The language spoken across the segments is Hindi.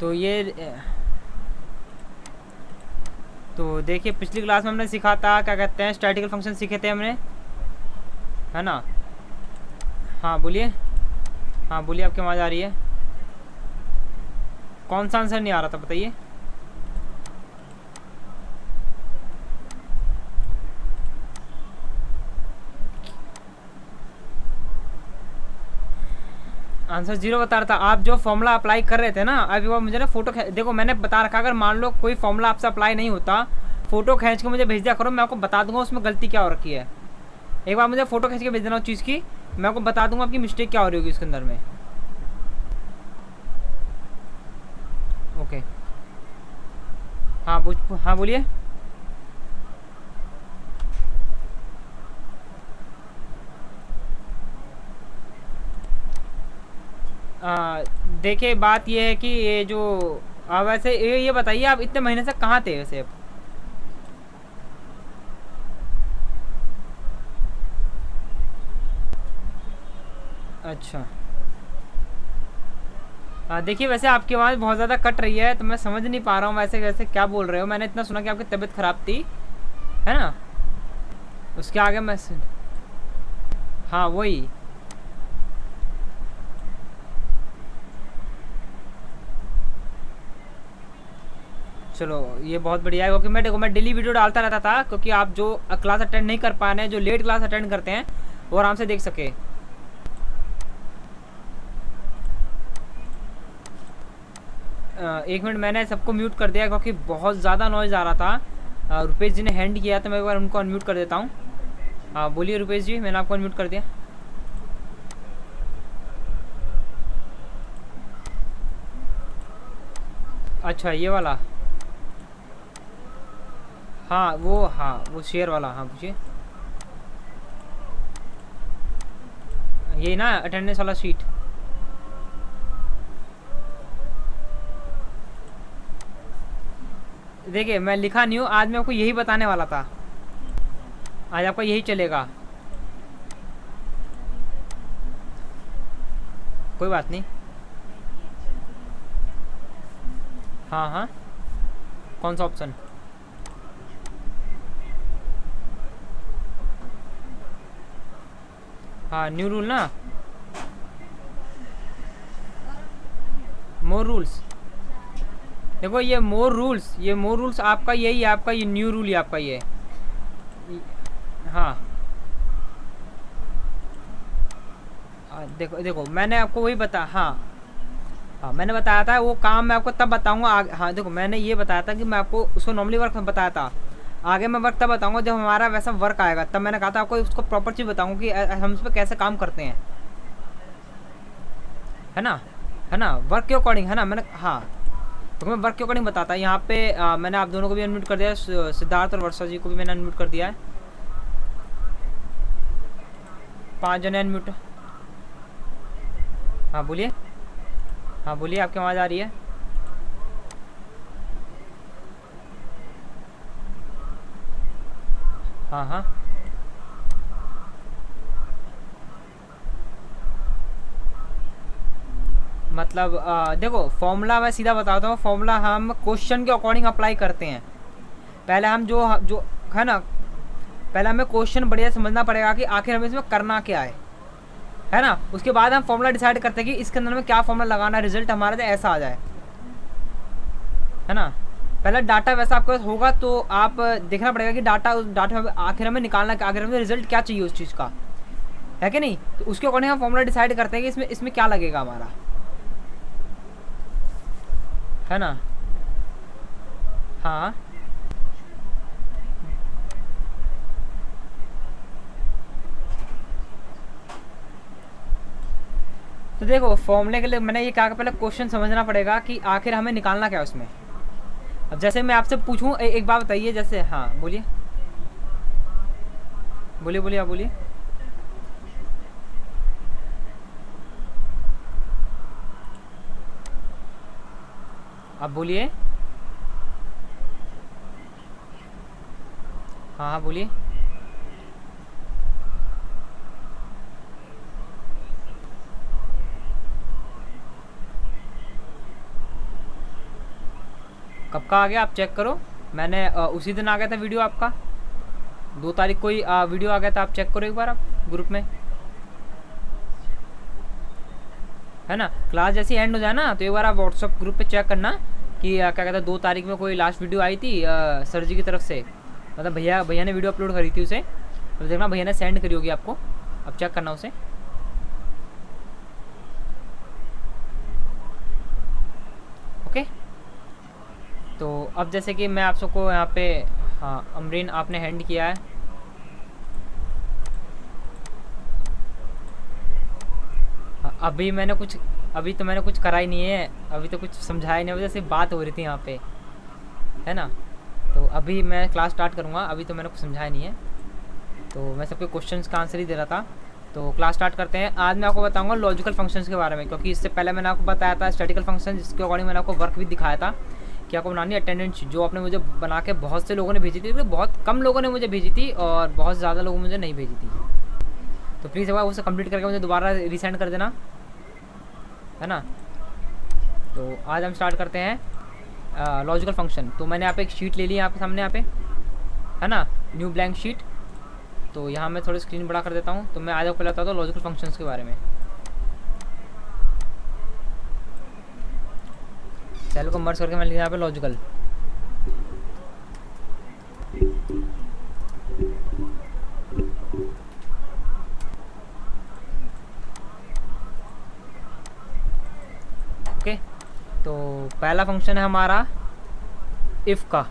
तो ये तो देखिए पिछली क्लास में हमने सीखा था, क्या कहते हैं, स्टैटिकल फंक्शन सीखे थे हमने, है ना। हाँ बोलिए, हाँ बोलिए, आपकी आवाज़ आ रही है। कौन सा आंसर नहीं आ रहा था बताइए। आंसर जीरो बता रहा था। आप जो फॉर्मूला अप्लाई कर रहे थे ना, अभी वो मुझे ना फोटो देखो मैंने बता रखा, अगर मान लो कोई फॉर्मूला आपसे अप्लाई नहीं होता, फोटो खींच के मुझे भेज दिया करो, मैं आपको बता दूंगा उसमें गलती क्या हो रखी है। एक बार मुझे फोटो खींच के भेज देना उस चीज़ की, मैं आपको बता दूंगा आपकी मिस्टेक क्या हो रही होगी इसके अंदर में। ओके, हाँ हाँ बोलिए। देखिए बात ये है कि ये जो वैसे ये बताइए आप इतने महीने से कहाँ थे वैसे आप? अच्छा, देखिए वैसे आपकी आवाज़ बहुत ज़्यादा कट रही है, तो मैं समझ नहीं पा रहा हूँ वैसे वैसे क्या बोल रहे हो। मैंने इतना सुना कि आपकी तबीयत ख़राब थी, है ना। उसके आगे मैं हाँ वही। चलो ये बहुत बढ़िया है, क्योंकि मैं देखो मैं डेली वीडियो डालता रहता था, क्योंकि आप जो क्लास अटेंड नहीं कर पा रहे हैं, जो लेट क्लास अटेंड करते हैं, वो आराम से देख सके। एक मिनट, मैंने सबको म्यूट कर दिया क्योंकि बहुत ज़्यादा नॉइज़ आ रहा था। रुपेश जी ने हैंड किया तो मैं एक बार उनको अनम्यूट कर देता हूँ। हाँ बोलिए रुपेश जी, मैंने आपको अनम्यूट कर दिया। अच्छा ये वाला, हाँ वो शेयर वाला, हाँ पूछिए। यही ना अटेंडेंस वाला शीट। देखिए मैं लिखा नहीं हूँ, आज मैं आपको यही बताने वाला था, आज आपका यही चलेगा। कोई बात नहीं। हाँ हाँ, कौन सा ऑप्शन? हाँ न्यू रूल ना, मोर रूल्स। देखो ये मोर रूल्स, ये मोर रूल्स आपका यही है, आपका ये न्यू रूल ही आपका ये। हाँ देखो देखो मैंने आपको वही बता, हाँ हाँ मैंने बताया था वो काम मैं आपको तब बताऊंगा आगे। हाँ देखो मैंने ये बताया था कि मैं आपको उसको नॉर्मली वर्क बताया था, आगे मैं वर्क तब बताऊंगा जब हमारा वैसा वर्क आएगा, तब मैंने कहा था आपको उसको प्रॉपर चीज़ बताऊंगा कि हम उस पर कैसे काम करते हैं, है ना वर्क के अकॉर्डिंग, है ना। मैंने हाँ तो मैं वर्क के अकॉर्डिंग बताता। यहाँ पे मैंने आप दोनों को भी अनम्यूट कर दिया, सिद्धार्थ और वर्षा जी को भी मैंने अनम्यूट कर दिया है। 5 जने अनम्यूट। हाँ बोलिए, हाँ बोलिए, आपकी आवाज़ आ रही है। हाँ हाँ, मतलब देखो फॉर्मूला मैं सीधा बताता हूँ, फॉर्मूला हम क्वेश्चन के अकॉर्डिंग अप्लाई करते हैं। पहले हम जो जो है ना, पहले हमें क्वेश्चन बढ़िया समझना पड़ेगा कि आखिर हमें इसमें करना क्या है ना। उसके बाद हम फॉर्मूला डिसाइड करते हैं कि इसके अंदर में क्या फॉर्मूला लगाना, रिजल्ट हमारा तो ऐसा आ जाए, है ना। पहले डाटा वैसा आपके पास होगा तो आप देखना पड़ेगा कि डाटा उस डाटा में आखिर हमें निकालना, आखिर हमें रिजल्ट क्या चाहिए उस चीज़ का, है कि नहीं। तो उसके अकॉर्डिंग हम फॉर्मूला डिसाइड करते हैं कि इसमें इसमें क्या लगेगा हमारा, है ना। हाँ तो देखो फॉर्मूले के लिए मैंने ये कहा कि पहले क्वेश्चन समझना पड़ेगा कि आखिर हमें निकालना क्या है उसमें। अब जैसे मैं आपसे पूछूं एक बात बताइए, जैसे हाँ बोलिए बोलिए बोलिए, आप बोलिए। आप बोलिए, हाँ हाँ बोलिए। कब का आ गया आप चेक करो। मैंने उसी दिन आ गया था वीडियो आपका, 2 तारीख को ही वीडियो आ गया था। आप चेक करो एक बार आप ग्रुप में, है ना। क्लास जैसी एंड हो जाए ना तो एक बार आप व्हाट्सअप ग्रुप पे चेक करना कि क्या कहते हैं 2 तारीख में कोई लास्ट वीडियो आई थी सर जी की तरफ से, मतलब भैया ने वीडियो अपलोड करी थी उसे, तो देखना भैया ने सेंड करी होगी आपको, अब चेक करना उसे। ओके, तो अब जैसे कि मैं आप सबको यहाँ पे, हाँ अमरीन आपने हैंड किया है, अभी तो मैंने कुछ करा ही नहीं है, अभी तो कुछ समझाया नहीं, वजह से बात हो रही थी यहाँ पे, है ना। तो अभी मैं क्लास स्टार्ट करूँगा, अभी तो मैंने कुछ समझाया नहीं है, तो मैं सबके क्वेश्चंस का आंसर ही दे रहा था। तो क्लास स्टार्ट करते हैं। आज मैं आपको बताऊंगा लॉजिकल फंक्शंस के बारे में, क्योंकि इससे पहले मैंने आपको बताया था स्टैटिकल फंक्शन, जिसके अकॉर्डिंग मैंने आपको वर्क भी दिखाया था कि आपको बनानी है अटेंडेंस शीट, जो आपने मुझे बना के बहुत से लोगों ने भेजी थी, बहुत कम लोगों ने मुझे भेजी थी और बहुत ज़्यादा लोगों ने मुझे नहीं भेजी थी। तो प्लीज़ एक बार उसे कंप्लीट करके मुझे दोबारा रीसेंड कर देना, है ना। तो आज हम स्टार्ट करते हैं लॉजिकल फंक्शन। तो मैंने यहाँ पे एक शीट ले ली है आपके सामने, यहाँ पे है ना, न्यू ब्लैंक शीट। तो यहाँ मैं थोड़ी स्क्रीन बड़ा कर देता हूँ। तो मैं आज आपको बताता हूँ लॉजिकल फंक्शंस के बारे में। सेल को मर्ज करके मैं लिखा यहाँ पे लॉजिकल। ओके, तो पहला फंक्शन है हमारा इफ का।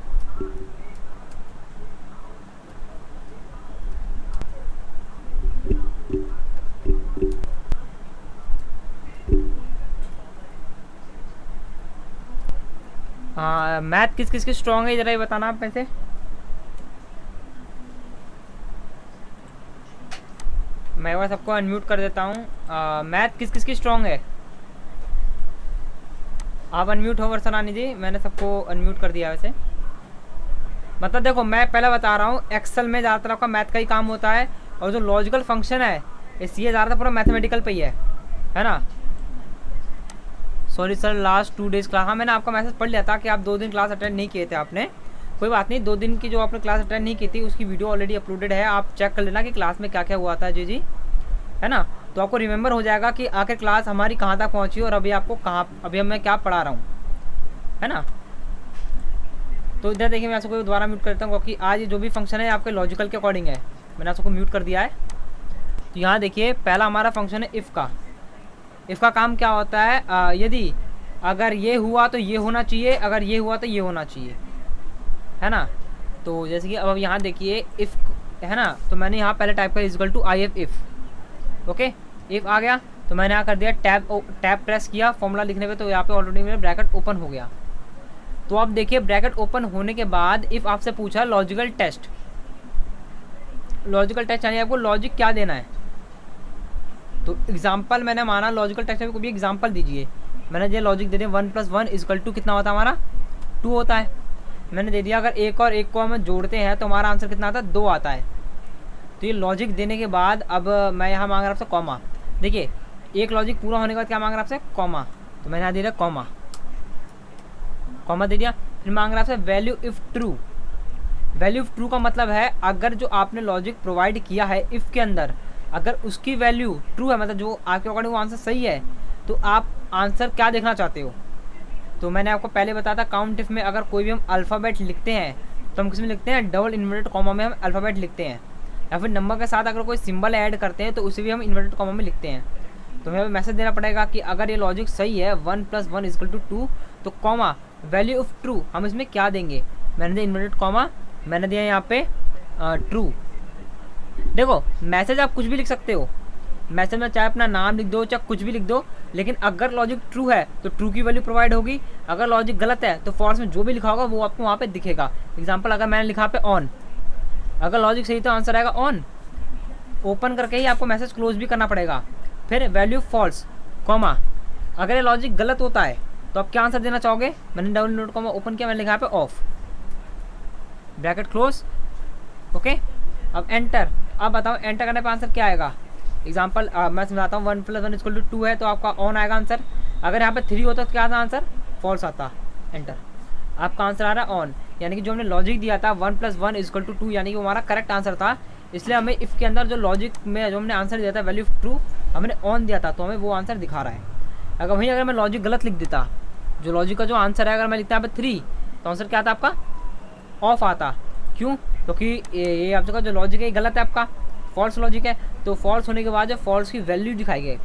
हाँ, मैथ किस किस की स्ट्रॉन्ग है जरा ये बताना आप में से। मैं एक बार सबको अनम्यूट कर देता हूँ। मैथ किस किस की स्ट्रॉन्ग है? आप अनम्यूट हो वर्षरानी जी, मैंने सबको अनम्यूट कर दिया वैसे। मतलब देखो मैं पहले बता रहा हूँ, एक्सेल में ज़्यादातर आपका मैथ का ही काम होता है, और जो लॉजिकल फंक्शन है ये ज़्यादातर पूरा मैथमेटिकल पे ही है ना। Sorry sir, last 2 days class, हाँ मैंने आपका मैसेज पढ़ लिया था कि आप 2 दिन क्लास अटेंड नहीं किए थे आपने। कोई बात नहीं, 2 दिन की जो आपने क्लास अटेंड नहीं की थी उसकी वीडियो ऑलरेडी अपलोडेड है, आप चेक कर लेना कि क्लास में क्या क्या हुआ था। जी, है ना। तो आपको रिमेंबर हो जाएगा कि आखिर क्लास हमारी कहाँ तक पहुँची और अभी आपको अभी मैं क्या पढ़ा रहा हूँ, है ना। तो इधर देखिए, मैं आपको दोबारा म्यूट करता हूँ, क्योंकि आज जो भी फंक्शन है आपके लॉजिकल के अकॉर्डिंग है। मैंने आपको म्यूट कर दिया है। तो यहाँ देखिए, पहला हमारा फंक्शन है इफ़ का। इफ़ का काम क्या होता है, यदि अगर ये हुआ तो ये होना चाहिए, अगर ये हुआ तो ये होना चाहिए, है ना। तो जैसे कि अब यहाँ देखिए इफ़, है ना, तो मैंने यहाँ पहले टाइप किया equal to I F if. Okay, if आ गया तो मैंने यहाँ कर दिया टैब प्रेस किया फॉर्मूला लिखने पे, तो यहाँ पे ऑलरेडी मेरा ब्रैकेट ओपन हो गया। तो अब देखिए ब्रैकेट ओपन होने के बाद इफ़ आपसे पूछा लॉजिकल टेस्ट, यानी आपको लॉजिक क्या देना है। तो एग्जाम्पल मैंने माना लॉजिकल टेस्ट में, कोई भी एग्जाम्पल दीजिए। मैंने जो लॉजिक दे दिया 1 + 1 = कितना होता है हमारा, 2 होता है। मैंने दे दिया अगर एक और एक को हम जोड़ते हैं तो हमारा आंसर कितना आता है, 2 आता है। तो ये लॉजिक देने के बाद अब मैं यहाँ मांग रहा आपसे कॉमा। देखिए एक लॉजिक पूरा होने के बाद क्या मांग रहा आपसे, कॉमा। तो मैंने यहाँ दे दिया कॉमा दे दिया। फिर मांग रहा आपसे value if true. Value if true का मतलब है अगर जो आपने लॉजिक प्रोवाइड किया है इफ़ के अंदर, अगर उसकी वैल्यू ट्रू है, मतलब जो आपके अकॉर्डिंग वो आंसर सही है, तो आप आंसर क्या देखना चाहते हो। तो मैंने आपको पहले बताया था काउंट इफ में अगर कोई भी हम अल्फ़ाबेट लिखते हैं तो हम किसमें लिखते हैं, डबल इन्वर्टेड कॉमा में हम अल्फ़ाबेट लिखते हैं, या फिर नंबर के साथ अगर कोई सिंबल ऐड करते हैं तो उसे भी हम इन्वर्टेड कॉमा में लिखते हैं। तो हमें मैसेज देना पड़ेगा कि अगर ये लॉजिक सही है 1 + 1 = 2, तो कॉमा वैल्यू ऑफ ट्रू हम इसमें क्या देंगे। मैंने दिया इन्वर्टेड कॉमा, मैंने दिया यहाँ पे ट्रू। देखो मैसेज आप कुछ भी लिख सकते हो, मैसेज में चाहे अपना नाम लिख दो चाहे कुछ भी लिख दो, लेकिन अगर लॉजिक ट्रू है तो ट्रू की वैल्यू प्रोवाइड होगी, अगर लॉजिक गलत है तो फॉल्स में जो भी लिखा होगा वो आपको वहाँ पे दिखेगा। एग्जांपल अगर मैंने लिखा पे ऑन, अगर लॉजिक सही तो आंसर आएगा ऑन। ओपन करके ही आपको मैसेज क्लोज भी करना पड़ेगा। फिर वैल्यू फॉल्स कॉमा, अगर ये लॉजिक गलत होता है तो आप क्या आंसर देना चाहोगे। मैंने डबल नोट कॉमा ओपन किया, मैंने लिखा यहाँ पे ऑफ, ब्रैकेट क्लोज। ओके, अब एंटर। अब बताओ एंटर करने पर आंसर क्या आएगा। एग्जाम्पल मैं समझाता हूँ, 1 + 1 = 2 है तो आपका ऑन आएगा आंसर। अगर यहाँ पे 3 होता तो क्या आता आंसर, फॉल्स आता। एंटर। आपका आंसर आ रहा है ऑन, यानी कि जो हमने लॉजिक दिया था 1 + 1 = 2, यानी कि वो हमारा करेक्ट आंसर था। इसलिए हमें इफ़ के अंदर जो लॉजिक में जो हमने आंसर दिया था वैल्यू ट्रू हमने ऑन दिया था, तो हमें वो आंसर दिखा रहा है। अगर मैं लॉजिक गलत लिख देता, जो लॉजिक का जो आंसर है अगर मैं लिखता यहाँ पे 3, तो आंसर क्या आता आपका ऑफ आता। क्यों? क्योंकि ये आपका जो लॉजिक है गलत है, आपका फॉल्स लॉजिक है। तो फॉल्स होने के बाद जो फॉल्स की वैल्यू दिखाई गई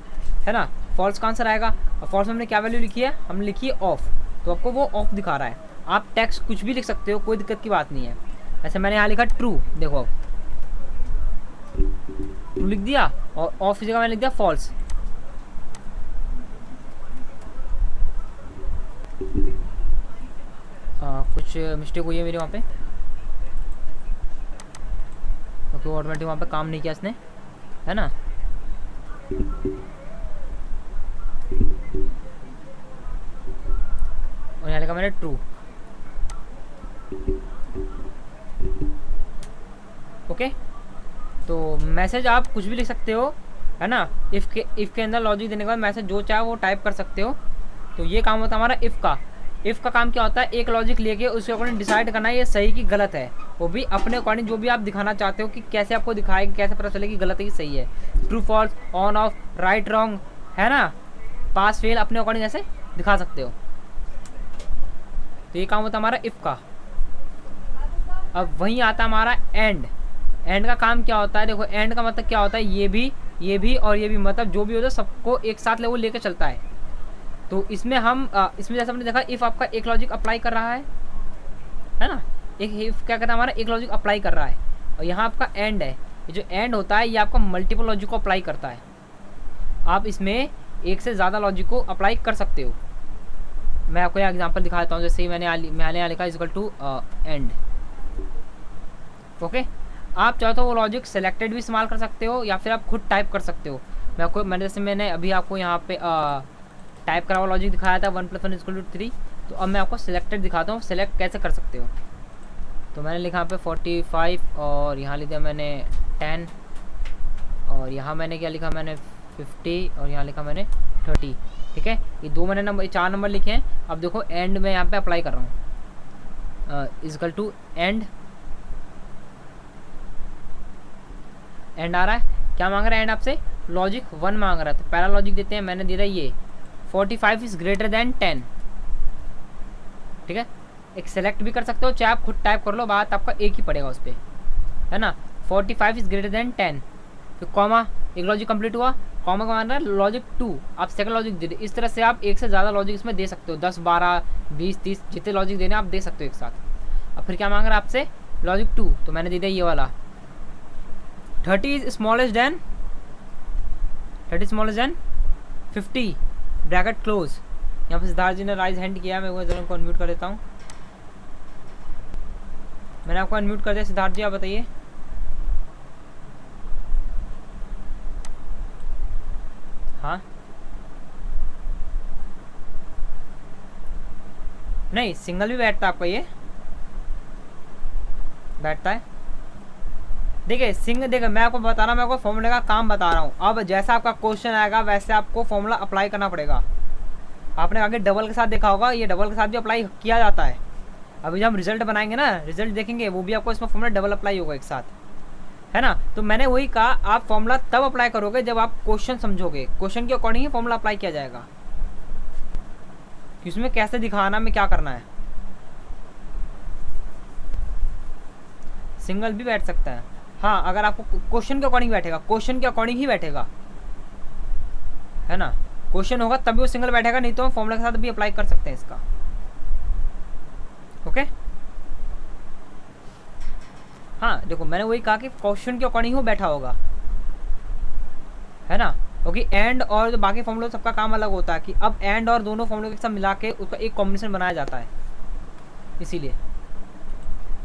है ना, फॉल्स का आंसर आएगा। और फॉल्स में हमने क्या वैल्यू लिखी है, हमने लिखी है ऑफ, तो आपको वो ऑफ दिखा रहा है। आप टेक्स्ट कुछ भी लिख सकते हो, कोई दिक्कत की बात नहीं है। ऐसे मैंने यहाँ लिखा ट्रू, देखो ट्रू लिख दिया और ऑफ की जगह मैंने लिख दिया फॉल्स। कुछ मिस्टेक हुई है मेरे वहाँ पे, क्योंकि तो ऑटोमेटिक वहाँ पे काम नहीं किया इसने, है ना। और यहाँ लिखा मैंने ट्रू। ओके, तो मैसेज आप कुछ भी लिख सकते हो, है ना। इफ़ के अंदर लॉजिक देने के बाद मैसेज जो चाहे वो टाइप कर सकते हो। तो ये काम होता है हमारा इफ़ का। इफ़ का काम क्या होता है, एक लॉजिक लेके उसके अकॉर्डिंग डिसाइड करना है ये सही कि गलत है, वो भी अपने अकॉर्डिंग जो भी आप दिखाना चाहते हो कि कैसे आपको दिखाएगी, कैसे पता चले कि गलत है कि सही है। True false, on off, right wrong, है ना, पास फेल, अपने अकॉर्डिंग ऐसे दिखा सकते हो। तो ये काम होता है हमारा इफ़ का। अब वहीं आता हमारा एंड। एंड का काम क्या होता है, देखो एंड का मतलब क्या होता है, ये भी और ये भी, मतलब जो भी होता है सबको एक साथ लेवल लेके चलता है। तो इसमें हम इसमें जैसे हमने देखा इफ़ आपका एक लॉजिक अप्लाई कर रहा है ना, एक इफ़ क्या करता है हमारा एक लॉजिक अप्लाई कर रहा है, और यहाँ आपका एंड है। ये जो एंड होता है ये आपका मल्टीपल लॉजिक को अप्लाई करता है। आप इसमें एक से ज़्यादा लॉजिक को अप्लाई कर सकते हो। मैं आपको यहाँ एग्जांपल दिखाता हूँ। जैसे ही मैंने यहाँ लिखा = एंड। ओके, आप चाहो तो वो लॉजिक सेलेक्टेड भी इस्तेमाल कर सकते हो या फिर आप खुद टाइप कर सकते हो। मैंने अभी आपको यहाँ पे टाइप करा हुआ लॉजिक दिखाया था 1 + 1 = 3। तो अब मैं आपको सिलेक्टेड दिखाता हूँ, सेलेक्ट कैसे कर सकते हो। तो मैंने लिखा यहाँ पे 45 और यहाँ लिखा मैंने 10 और यहाँ मैंने क्या लिखा, मैंने 50 और यहाँ लिखा मैंने 30। ठीक है, ये दो मैंने नंबर 4 नंबर लिखे हैं। अब देखो एंड में यहाँ पे अप्लाई कर रहा हूँ, = एंड। एंड आ रहा है, क्या मांग रहा है एंड आपसे, लॉजिक 1 मांग रहा है। तो पहला लॉजिक देते हैं, मैंने दे रहा है ये 45 = 10। ठीक है, एक सेलेक्ट भी कर सकते हो, चाहे आप खुद टाइप कर लो, बात आपका एक ही पड़ेगा उस पर, है ना। 45 = 10। फिर कॉमा, एक लॉजिक कंप्लीट हुआ, कॉमा का मान रहा है लॉजिक 2, आप सेकंड लॉजिक दे दे। इस तरह से आप एक से ज़्यादा लॉजिक इसमें दे सकते हो, 10, 12, 20, 30 जितने लॉजिक देने आप दे सकते हो एक साथ। अब फिर क्या मांग रहा है आपसे, लॉजिक 2, तो मैंने दे दिया ये वाला 30 = 50 ब्रैकेट क्लोज। यहाँ पे सिद्धार्थ जी ने राइज हैंड किया, मैं वो जरूर को अनम्यूट कर देता हूँ। मैंने आपको अनम्यूट कर दिया, सिद्धार्थ जी आप बताइए। हाँ, नहीं सिंगल भी बैठता है आपका, ये बैठता है। देखिए मैं आपको बता रहा हूँ, मैं आपको फॉर्मूले का काम बता रहा हूँ। अब जैसा आपका क्वेश्चन आएगा वैसे आपको फॉर्मूला अप्लाई करना पड़ेगा। आपने आगे डबल के साथ देखा होगा, ये डबल के साथ भी अप्लाई किया जाता है। अभी जब हम रिजल्ट बनाएंगे ना, रिजल्ट देखेंगे, वो भी आपको इसमें फॉर्मूला डबल अप्लाई होगा एक साथ, है ना। तो मैंने वही कहा, आप फॉर्मूला तब अप्लाई करोगे जब आप क्वेश्चन समझोगे, क्वेश्चन के अकॉर्डिंग ही फॉर्मूला अप्लाई किया जाएगा कि उसमें कैसे दिखाना में क्या करना है। सिंगल भी बैठ सकता है, हाँ, अगर आपको क्वेश्चन के अकॉर्डिंग बैठेगा, क्वेश्चन के अकॉर्डिंग ही बैठेगा, है ना। क्वेश्चन होगा तभी वो सिंगल बैठेगा, नहीं तो हम फॉर्मूला के साथ भी अप्लाई कर सकते हैं इसका। ओके, हाँ देखो मैंने वही कहा कि क्वेश्चन के अकॉर्डिंग वो बैठा होगा, है ना। क्योंकि एंड और जो बाकी फॉर्मूले सबका काम अलग होता है कि अब एंड और दोनों फॉर्मूले के साथ मिला के उसका एक कॉम्बिनेशन बनाया जाता है, इसीलिए।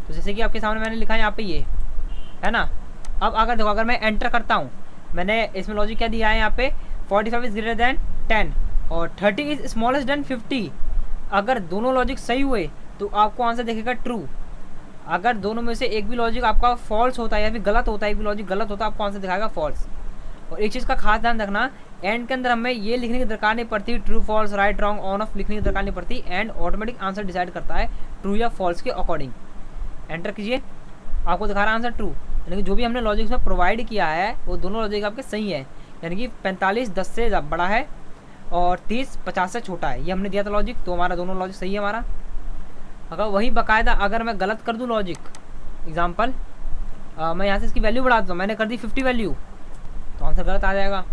तो जैसे कि आपके सामने मैंने लिखा है यहाँ पे ये, है ना। अब अगर देखो, अगर मैं एंटर करता हूँ, मैंने इसमें लॉजिक क्या दिया है यहाँ पे, 45 > 10 और 30 = 50। अगर दोनों लॉजिक सही हुए तो आपको आंसर देखेगा ट्रू। अगर दोनों में से एक भी लॉजिक आपका फॉल्स होता है या फिर गलत होता है, एक भी लॉजिक गलत होता है, आपको आंसर दिखाएगा फॉल्स। और एक चीज़ का खास ध्यान रखना, एंड के अंदर हमें ये लिखने की दरकार नहीं पड़ती, true false right wrong on off लिखने की दरकार नहीं पड़ती। एंड ऑटोमेटिक आंसर डिसाइड करता है ट्रू या फॉल्स के अकॉर्डिंग। एंटर कीजिए, आपको दिखा रहा है आंसर ट्रू, यानी कि जो भी हमने लॉजिक में प्रोवाइड किया है वो दोनों लॉजिक आपके सही है, यानी कि 45 10 से बड़ा है और 30 50 से छोटा है, ये हमने दिया था लॉजिक, तो हमारा दोनों लॉजिक सही है हमारा। अगर वही बाकायदा अगर मैं गलत कर दूँ लॉजिक, एग्जाम्पल मैं यहाँ से इसकी वैल्यू बढ़ा दूँ, मैंने कर दी 50 वैल्यू, तो आंसर गलत आ जाएगा।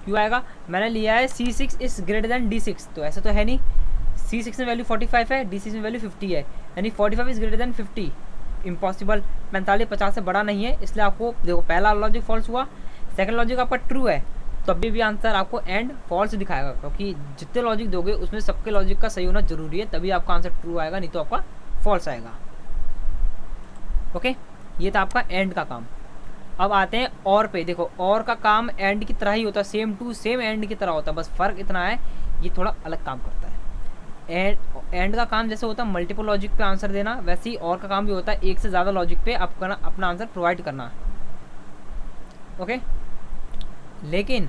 क्यों आएगा? मैंने लिया है C6 is greater than D6, तो ऐसा तो है नहीं, C6 में वैल्यू 45 है, D6 में वैल्यू 50 है, यानी 45 इज़ ग्रेटर देन 50, इम्पॉसिबल। 45 50 से बड़ा नहीं है, इसलिए आपको देखो पहला लॉजिक फॉल्स हुआ, सेकंड लॉजिक आपका ट्रू है, तो अभी भी आंसर आपको एंड फॉल्स दिखाएगा, क्योंकि जितने लॉजिक दोगे उसमें सबके लॉजिक का सही होना जरूरी है, तभी आपका आंसर ट्रू आएगा, नहीं तो आपका फॉल्स आएगा। ओके, ये था आपका एंड का काम। अब आते हैं और पे। देखो और का काम एंड की तरह ही होता है, सेम टू सेम एंड की तरह होता है, बस फ़र्क इतना है ये थोड़ा अलग काम करता है। एंड का काम जैसे होता है मल्टीपल लॉजिक पे आंसर देना, वैसे ही और का काम भी होता है एक से ज़्यादा लॉजिक पे आपका अपना आंसर प्रोवाइड करना। ओके, लेकिन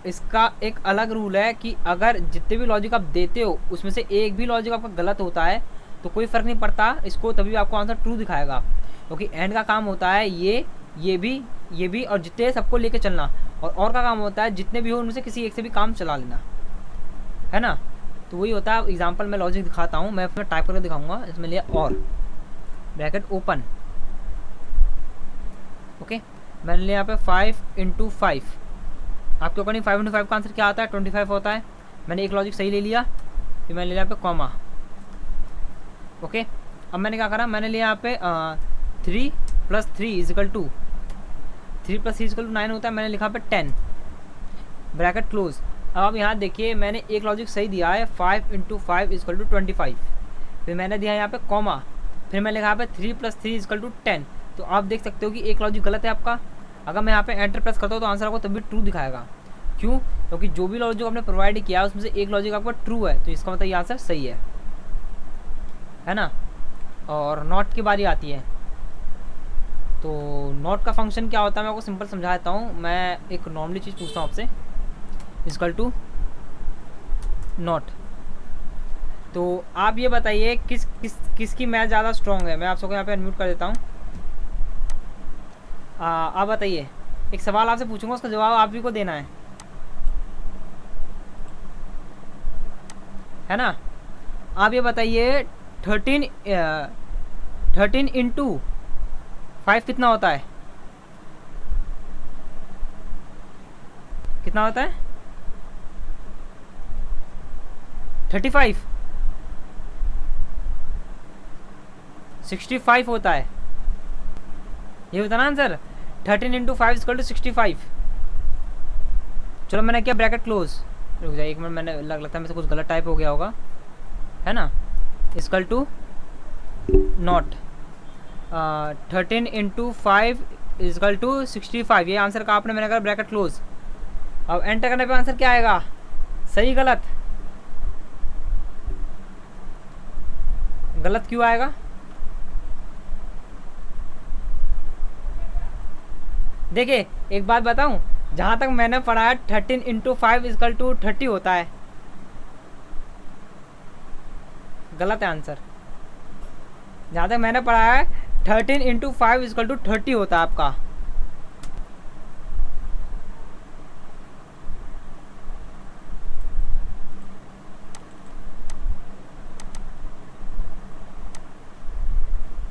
इसका एक अलग रूल है कि अगर जितने भी लॉजिक आप देते हो उसमें से एक भी लॉजिक आपका गलत होता है तो कोई फ़र्क नहीं पड़ता इसको, तभी आपको आंसर ट्रू दिखाएगा, क्योंकि एंड का काम होता है ये भी और जितने सबको लेके चलना, और का काम होता है जितने भी हो उनमें से किसी एक से भी काम चला लेना, है ना। तो वही होता है। एग्जांपल मैं लॉजिक दिखाता हूँ, मैं अपना टाइप करके दिखाऊंगा। इसमें लिया और ब्रैकेट ओपन, ओके, मैंने लिया यहाँ पे 5 × 5, आपके अकॉर्डिंग 5 × 5 का आंसर क्या आता है? 25 होता है। मैंने एक लॉजिक सही ले लिया, फिर मैंने लिया यहाँ पे कॉमा, ओके। अब मैंने क्या करा, मैंने लिया यहाँ पे 3 + 3 = 2, 3 + 3 = 9 होता है, मैंने लिखा पे 10, ब्रैकेट क्लोज। अब आप यहाँ देखिए मैंने एक लॉजिक सही दिया है, 5 × 5 = 25, फिर मैंने दिया यहाँ पे कॉमा, फिर मैंने लिखा पे 3 + 3 = 10। तो आप देख सकते हो कि एक लॉजिक गलत है आपका। अगर मैं यहाँ पे एंटर प्रेस करता हूँ तो आंसर आपको तभी ट्रू दिखाएगा। क्यों? क्योंकि जो भी लॉजिक आपने प्रोवाइड किया है उसमें से एक लॉजिक आपका ट्रू है, तो इसका मतलब ये आंसर सही है ना। और नॉट की बारी आती है, तो नॉट का फंक्शन क्या होता है मैं आपको सिंपल समझा देता हूँ। मैं एक नॉर्मली चीज़ पूछता हूँ आपसे, = नॉट। तो आप ये बताइए किसकी मैथ ज़्यादा स्ट्रॉन्ग है। मैं आप सबको यहाँ पे अनम्यूट कर देता हूँ। आप बताइए, एक सवाल आपसे पूछूंगा, उसका जवाब आप ही को देना है ना। आप ये बताइए 13 × 5 कितना होता है? कितना होता है? 35, 65 होता है। ये होता ना आंसर, 13 × 5 = 65। चलो मैंने क्या ब्रैकेट क्लोज, रुक जाइए एक मिनट, मैंने लगता है मेरे से कुछ गलत टाइप हो गया होगा, है ना। = नॉट 13 × 5 = 65, ये आंसर का आपने मैंने कहा ब्रैकेट क्लोज। अब एंटर करने पे आंसर क्या आएगा? सही गलत? गलत क्यों आएगा? देखिए एक बात बताऊं, जहाँ तक मैंने पढ़ा है 13 × 5 = 30 होता है। गलत है आंसर। जहाँ तक मैंने पढ़ा है 13 × 5 = 30 होता है आपका।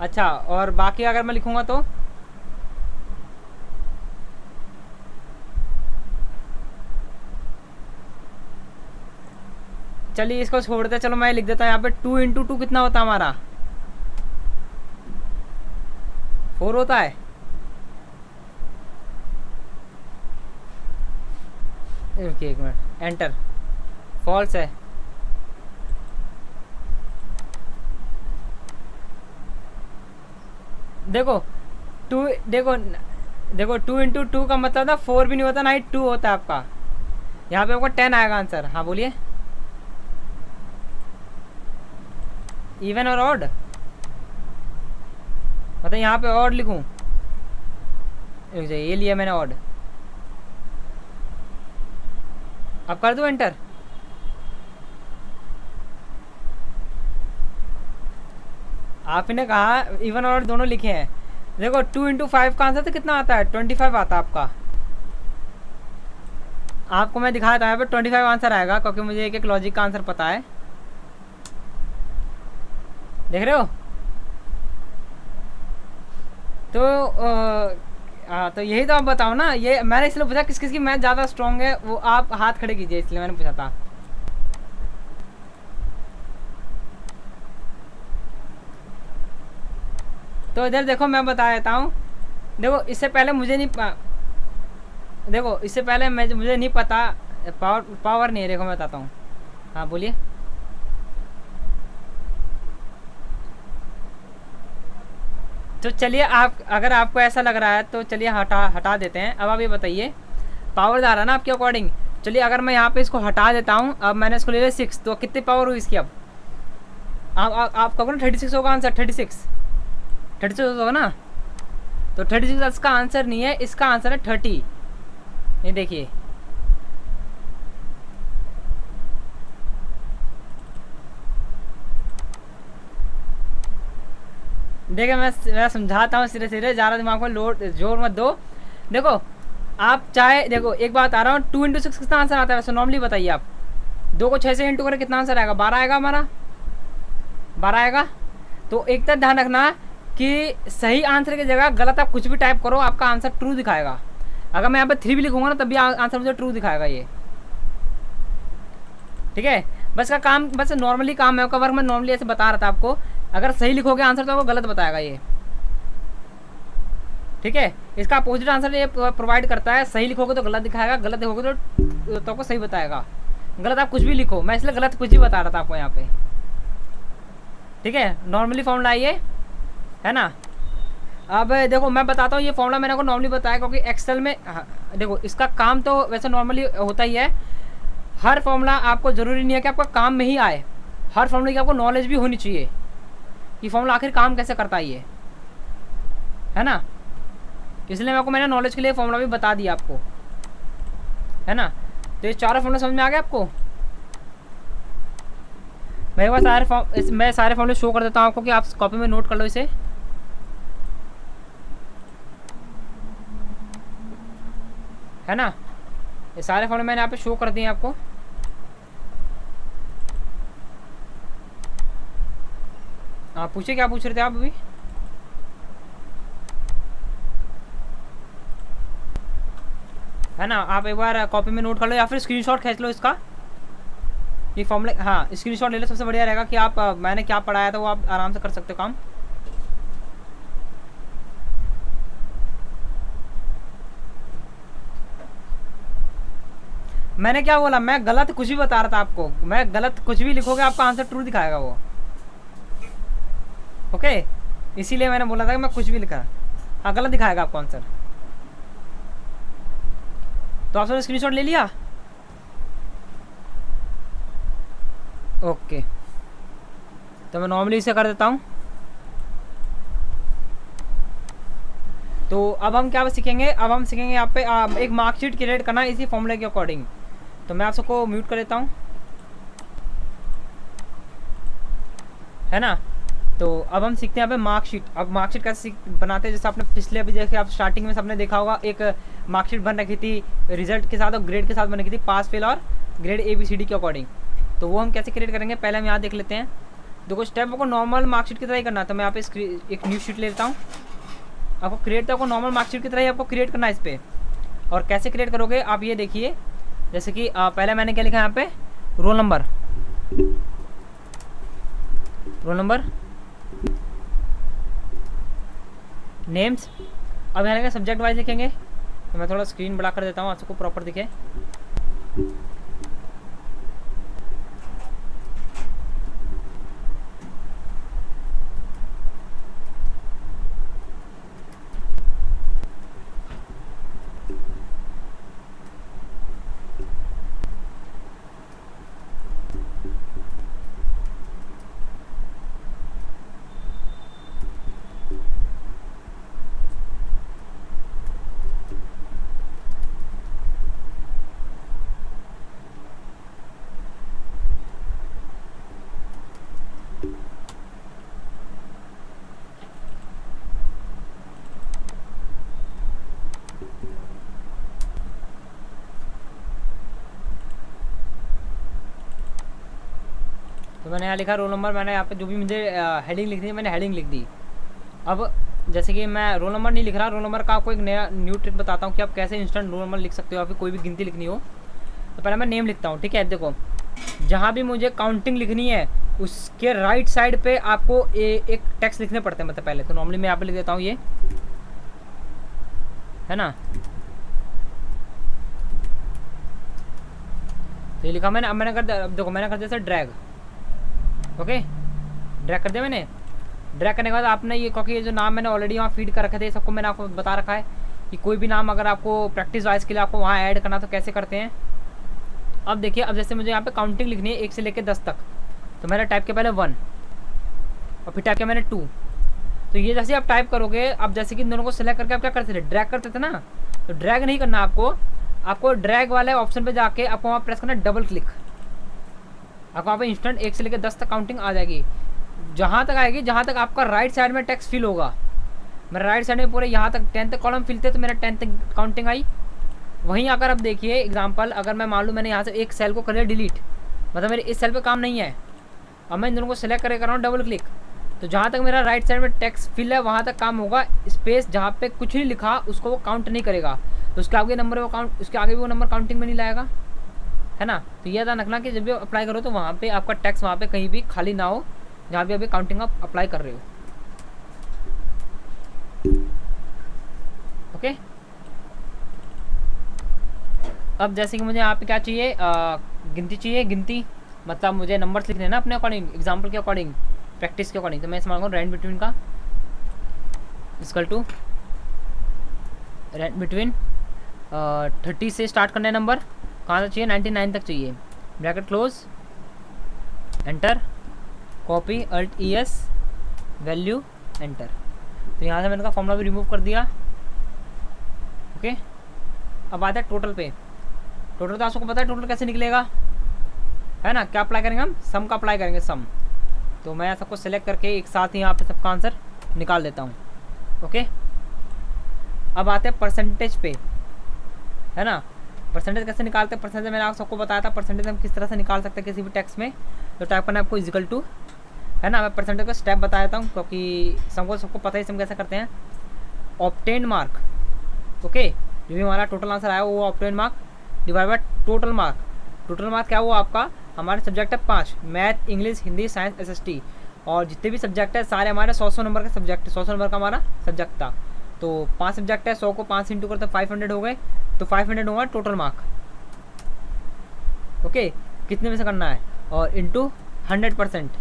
अच्छा, और बाकी अगर मैं लिखूंगा तो चलिए इसको छोड़ दे, चलो मैं लिख देता हूँ यहाँ पे 2 × 2 कितना होता है हमारा? 4 होता है। एक मिनट, एंटर, फॉल्स है। देखो 2 देखो 2 × 2 का मतलब ना 4 भी नहीं होता, ना ही 2 होता है आपका। यहाँ पे आपका 10 आएगा आंसर। हाँ बोलिए, इवन और ऑड, मतलब यहाँ पे ऑड लिखूँ? ये लिया मैंने ऑड, अब कर दूँ एंटर? आपने कहा इवन और दोनों लिखे हैं। देखो 2 × 5 का आंसर तो कितना आता है? 25 आता है आपका। आपको मैं दिखाया था यहाँ पे 25 आंसर आएगा, क्योंकि मुझे एक एक लॉजिक का आंसर पता है। देख रहे हो? तो तो यही तो आप बताओ ना। ये मैंने इसलिए पूछा किस किस की मैथ ज़्यादा स्ट्रॉन्ग है, वो आप हाथ खड़े कीजिए, इसलिए मैंने पूछा था। तो इधर देखो मैं बता देता हूँ। देखो इससे पहले मुझे नहीं देखो इससे पहले मुझे नहीं पता। पावर नहीं है, देखो मैं बताता हूँ। हाँ बोलिए। तो चलिए, आप अगर आपको ऐसा लग रहा है तो चलिए हटा देते हैं। अब आप ये बताइए, पावर आ रहा है ना आपके अकॉर्डिंग। चलिए अगर मैं यहाँ पे इसको हटा देता हूँ, अब मैंने इसको ले लिया 6, तो कितनी पावर हुई इसकी? अब आप कहोगे ना 36 होगा आंसर। 36 होगा ना? तो 36 इसका आंसर नहीं है, इसका आंसर है 30। ये देखिए, देखिए मैं समझाता हूँ सिरे सिरे, ज़्यादा दिमाग में लोड जोर मत दो। देखो आप चाहे, देखो एक बात आ रहा हूँ, 2 × 6 कितना आंसर आता है वैसे नॉर्मली बताइए आप? 2 को 6 से इंटू करें कितना आंसर आएगा? 12 आएगा हमारा, 12 आएगा। तो एक तरह ध्यान रखना कि सही आंसर की जगह गलत आप कुछ भी टाइप करो, आपका आंसर ट्रू दिखाएगा। अगर मैं यहाँ पे 3 भी लिखूंगा ना, तब भी आंसर मुझे ट्रू दिखाएगा ये। ठीक है, बस का काम, बस नॉर्मली काम है, वर्क मैं नॉर्मली ऐसे बता रहा था आपको। अगर सही लिखोगे आंसर तो आपको गलत बताएगा ये। ठीक है, इसका अपोजिट आंसर ये प्रोवाइड करता है। सही लिखोगे तो गलत दिखाएगा, गलत लिखोगे तो आपको सही बताएगा। गलत आप कुछ भी लिखो, मैं इसलिए गलत कुछ भी बता रहा था आपको यहाँ पे। ठीक है, नॉर्मली फॉर्मूला ये है ना। अब देखो मैं बताता हूँ, ये फॉर्मूला मैंने आपको नॉर्मली बताया क्योंकि एक्सेल में देखो इसका काम तो वैसे नॉर्मली होता ही है। हर फॉर्मूला आपको ज़रूरी नहीं है कि आपका काम में ही आए, हर फॉर्मूले की आपको नॉलेज भी होनी चाहिए कि फॉर्मूला आखिर काम कैसे करता है ये, है ना। इसलिए मैंने नॉलेज के लिए फॉर्मूला भी बता दिया आपको, है ना। तो ये चारों फॉर्मूला समझ में आ गया आपको? मैं सारे फॉर्मूले शो कर देता हूँ आपको कि आप कॉपी में नोट कर लो इसे, है ना। ये सारे फॉर्मूले मैंने यहाँ पे शो कर दिए आपको। आप पूछिए, क्या पूछ रहे थे आप अभी? है ना, आप एक बार कॉपी में नोट कर लो या फिर स्क्रीनशॉट खींच लो इसका, ये फॉर्मूले। हाँ स्क्रीनशॉट ले लो, सबसे बढ़िया रहेगा कि आप मैंने क्या पढ़ाया था वो आप आराम से कर सकते हो काम। मैंने क्या बोला? मैं गलत कुछ भी बता रहा था आपको। मैं गलत कुछ भी लिखोगे आपका आंसर ट्रू दिखाएगा वो। ओके, इसीलिए मैंने बोला था कि मैं कुछ भी लिखा, हाँ गलत दिखाएगा आपको आंसर। तो आप सबने स्क्रीनशॉट ले लिया? ओके, तो मैं नॉर्मली इसे कर देता हूँ। तो अब हम क्या सीखेंगे? अब हम सीखेंगे यहाँ पे एक मार्कशीट क्रिएट करना इसी फॉर्मूले के अकॉर्डिंग। तो मैं आप सबको म्यूट कर देता हूँ, है ना। तो अब हम सीखते हैं यहाँ पे मार्कशीट। अब मार्कशीट कैसे बनाते हैं, जैसे आपने पिछले अभी देखे, आप स्टार्टिंग में सबने देखा होगा, एक मार्कशीट बन रखी थी रिजल्ट के साथ और ग्रेड के साथ बन रखी थी, पास फेल और ग्रेड ABCD के अकॉर्डिंग। तो वो हम कैसे क्रिएट करेंगे पहले हम यहाँ देख लेते हैं। देखो स्टेप को नॉर्मल मार्कशीट की तरह ही करना है। तो मैं यहाँ पे एक न्यू शीट ले लेता हूँ। आपको क्रिएट तो आपको नॉर्मल मार्कशीट की तरह ही आपको क्रिएट करना है इस पर। और कैसे क्रिएट करोगे आप ये देखिए, जैसे कि पहले मैंने क्या लिखा है यहाँ पे, रोल नंबर, नेम्स। अब यहाँ सब्जेक्ट वाइज लिखेंगे। तो मैं थोड़ा स्क्रीन बड़ा कर देता हूँ, आप सबको प्रॉपर दिखे। तो मैंने यहाँ लिखा रोल नंबर, मैंने यहाँ पे जो भी मुझे हेडिंग लिखनी है मैंने हेडिंग लिख दी। अब जैसे कि मैं रोल नंबर नहीं लिख रहा, रोल नंबर का आपको एक नया न्यू ट्रिक बताता हूँ कि आप कैसे इंस्टेंट रोल नंबर लिख सकते हो या फिर कोई भी गिनती लिखनी हो। तो पहले मैं नेम लिखता हूँ, ठीक है। देखो जहाँ भी मुझे काउंटिंग लिखनी है उसके राइट साइड पे आपको एक टेक्स्ट लिखने पड़ते हैं। मतलब पहले तो नॉर्मली मैं यहाँ पे लिख देता हूँ, ये है ना, तो ये लिखा मैंने। अब मैंने कर दिया, अब देखो मैंने कर दिया सर ड्रैग, ओके ड्रैग कर दिया मैंने। ड्रैग करने के बाद आपने ये, क्योंकि ये जो नाम मैंने ऑलरेडी वहाँ फीड कर रखे थे सबको मैंने आपको बता रखा है कि कोई भी नाम अगर आपको प्रैक्टिस वाइज के लिए आपको वहाँ ऐड करना तो कैसे करते हैं। अब देखिए, अब जैसे मुझे यहाँ पे काउंटिंग लिखनी है 1 से लेकर 10 तक, तो मैंने टाइप किया पहले 1 और फिर टाइप किया मैंने 2। तो ये जैसे आप टाइप करोगे, अब जैसे कि इन दोनों को सिलेक्ट करके आप क्या करते थे, ड्रैग करते थे ना, तो ड्रैग नहीं करना आपको ड्रैग वाले ऑप्शन पे जाके आपको वहाँ प्रेस करना डबल क्लिक। आपको वहाँ पे इंस्टेंट 1 से लेकर 10 तक काउंटिंग आ जाएगी, जहाँ तक आएगी जहाँ तक आपका राइट साइड में टेक्स्ट फिल होगा। मेरा राइट साइड में पूरे यहाँ तक 10 तक कॉलम फिल थे, तो मेरा 10 तक काउंटिंग आई। वहीं अगर आप देखिए एग्जांपल, अगर मैं मान लूँ मैंने यहाँ से एक सेल को कर लिया डिलीट, मतलब मेरे इस सेल पे काम नहीं है, अब मैं इन दोनों को सेलेक्ट करके कर रहा हूँ डबल क्लिक, तो जहाँ तक मेरा राइट साइड में टेक्स्ट फिल है वहाँ तक काम होगा। स्पेस जहाँ पे कुछ नहीं लिखा उसको वो काउंट नहीं करेगा, तो उसके आगे नंबर वो काउंट, उसके आगे भी वो नंबर काउंटिंग में नहीं लाएगा, है ना। तो ये ध्यान रखना कि जब भी अप्लाई करो तो वहाँ पे आपका टेक्स्ट वहाँ पे कहीं भी खाली ना हो जहाँ भी अभी काउंटिंग आप अप्लाई कर रहे हो, ओके। अब जैसे कि मुझे यहाँ पे क्या चाहिए, गिनती चाहिए। गिनती मतलब मुझे नंबर्स लिखने हैं ना अपने अकॉर्डिंग, एग्जाम्पल के अकॉर्डिंग, प्रैक्टिस के अकॉर्डिंग। तो मैं इस्तेमाल करूँ रैंड बिटवीन का, इक्वल टू रैंड बिटवीन 30 से स्टार्ट करना है नंबर, कहाँ तक चाहिए 99 तक चाहिए, bracket close, enter, copy alt ES, value, enter. तो यहाँ से मैंने का फॉर्मूला भी रिमूव कर दिया, ओके। अब आता है टोटल पे। टोटल तो आपको पता है टोटल कैसे निकलेगा, है ना। क्या अप्लाई करेंगे हम, सम का अप्लाई करेंगे, सम। तो मैं सबको सेलेक्ट करके एक साथ ही यहाँ पे सबका आंसर निकाल देता हूँ, ओके। अब आते हैं परसेंटेज पे, है ना। परसेंटेज कैसे निकालते हैं, परसेंटेज मैंने आप सबको बताया था परसेंटेज हम किस तरह से निकाल सकते हैं किसी भी टेक्स्ट में। तो टाइप करना है आपको इक्वल टू, है ना। मैं परसेंटेज का स्टेप बता देता हूँ क्योंकि सबको पता ही, हम कैसे करते हैं। ऑब्टेन मार्क, ओके, जो भी हमारा टोटल आंसर आया वो obtain mark divide by total mark. Total mark क्या हुआ आपका, हमारे सब्जेक्ट है 5, math, English, Hindi, science, SST, और जितने भी सब्जेक्ट है सारे हमारे 100 नंबर के सब्जेक्ट, 100 नंबर का हमारा सब्जेक्ट था। तो 5 सब्जेक्ट है, 100 को 5 से इंटू करते 500 हो गए, तो 500 होगा टोटल मार्क, ओके। कितने में से करना है, और इंटू 100%,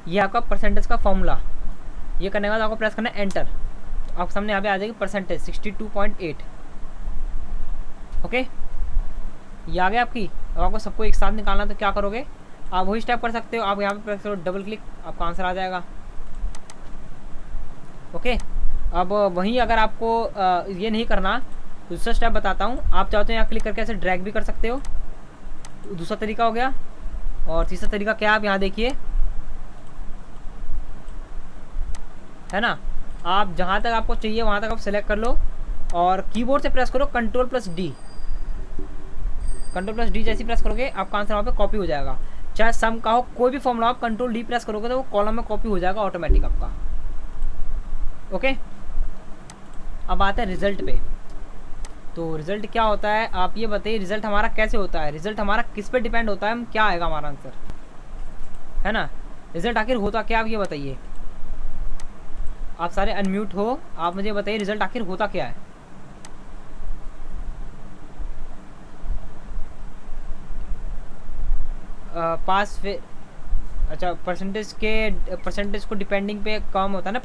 ये आपका परसेंटेज का फॉर्मूला। ये करने के बाद आपको प्रेस करना है एंटर, तो आपके सामने यहाँ पे आ जाएगी परसेंटेज 62.8, ओके। ये आ गया आपकी। अब आपको सबको एक साथ निकालना, तो क्या करोगे, आप वही स्टेप कर सकते हो। आप यहाँ पे प्रेस करो डबल क्लिक, आपका आंसर आ जाएगा, ओके। अब वहीं अगर आपको ये नहीं करना, दूसरा स्टेप बताता हूँ। आप चाहते हो यहाँ क्लिक करके ऐसे ड्रैग भी कर सकते हो, दूसरा तरीका हो गया। और तीसरा तरीका क्या, आप यहाँ देखिए, है ना। आप जहाँ तक आपको चाहिए वहाँ तक आप सेलेक्ट कर लो और कीबोर्ड से प्रेस करो Ctrl+D। Ctrl+D जैसे प्रेस करोगे आपका आंसर वहाँ पे कॉपी हो जाएगा। चाहे सम का हो, कोई भी फॉर्मूला आप Ctrl+D प्रेस करोगे तो वो कॉलम में कॉपी हो जाएगा ऑटोमेटिक आपका, ओके। अब आते हैं रिजल्ट पे। तो रिजल्ट क्या होता है, आप ये बताइए रिजल्ट हमारा कैसे होता है, रिजल्ट हमारा किस पे डिपेंड होता है, हम क्या आएगा हमारा आंसर, है ना। रिजल्ट आखिर होता क्या, आप ये बताइए। आप सारे अनम्यूट हो, आप मुझे बताइए रिजल्ट आखिर होता क्या है। पास फिर, अच्छा, परसेंटेज को डिपेंडिंग पे कम होता है ना,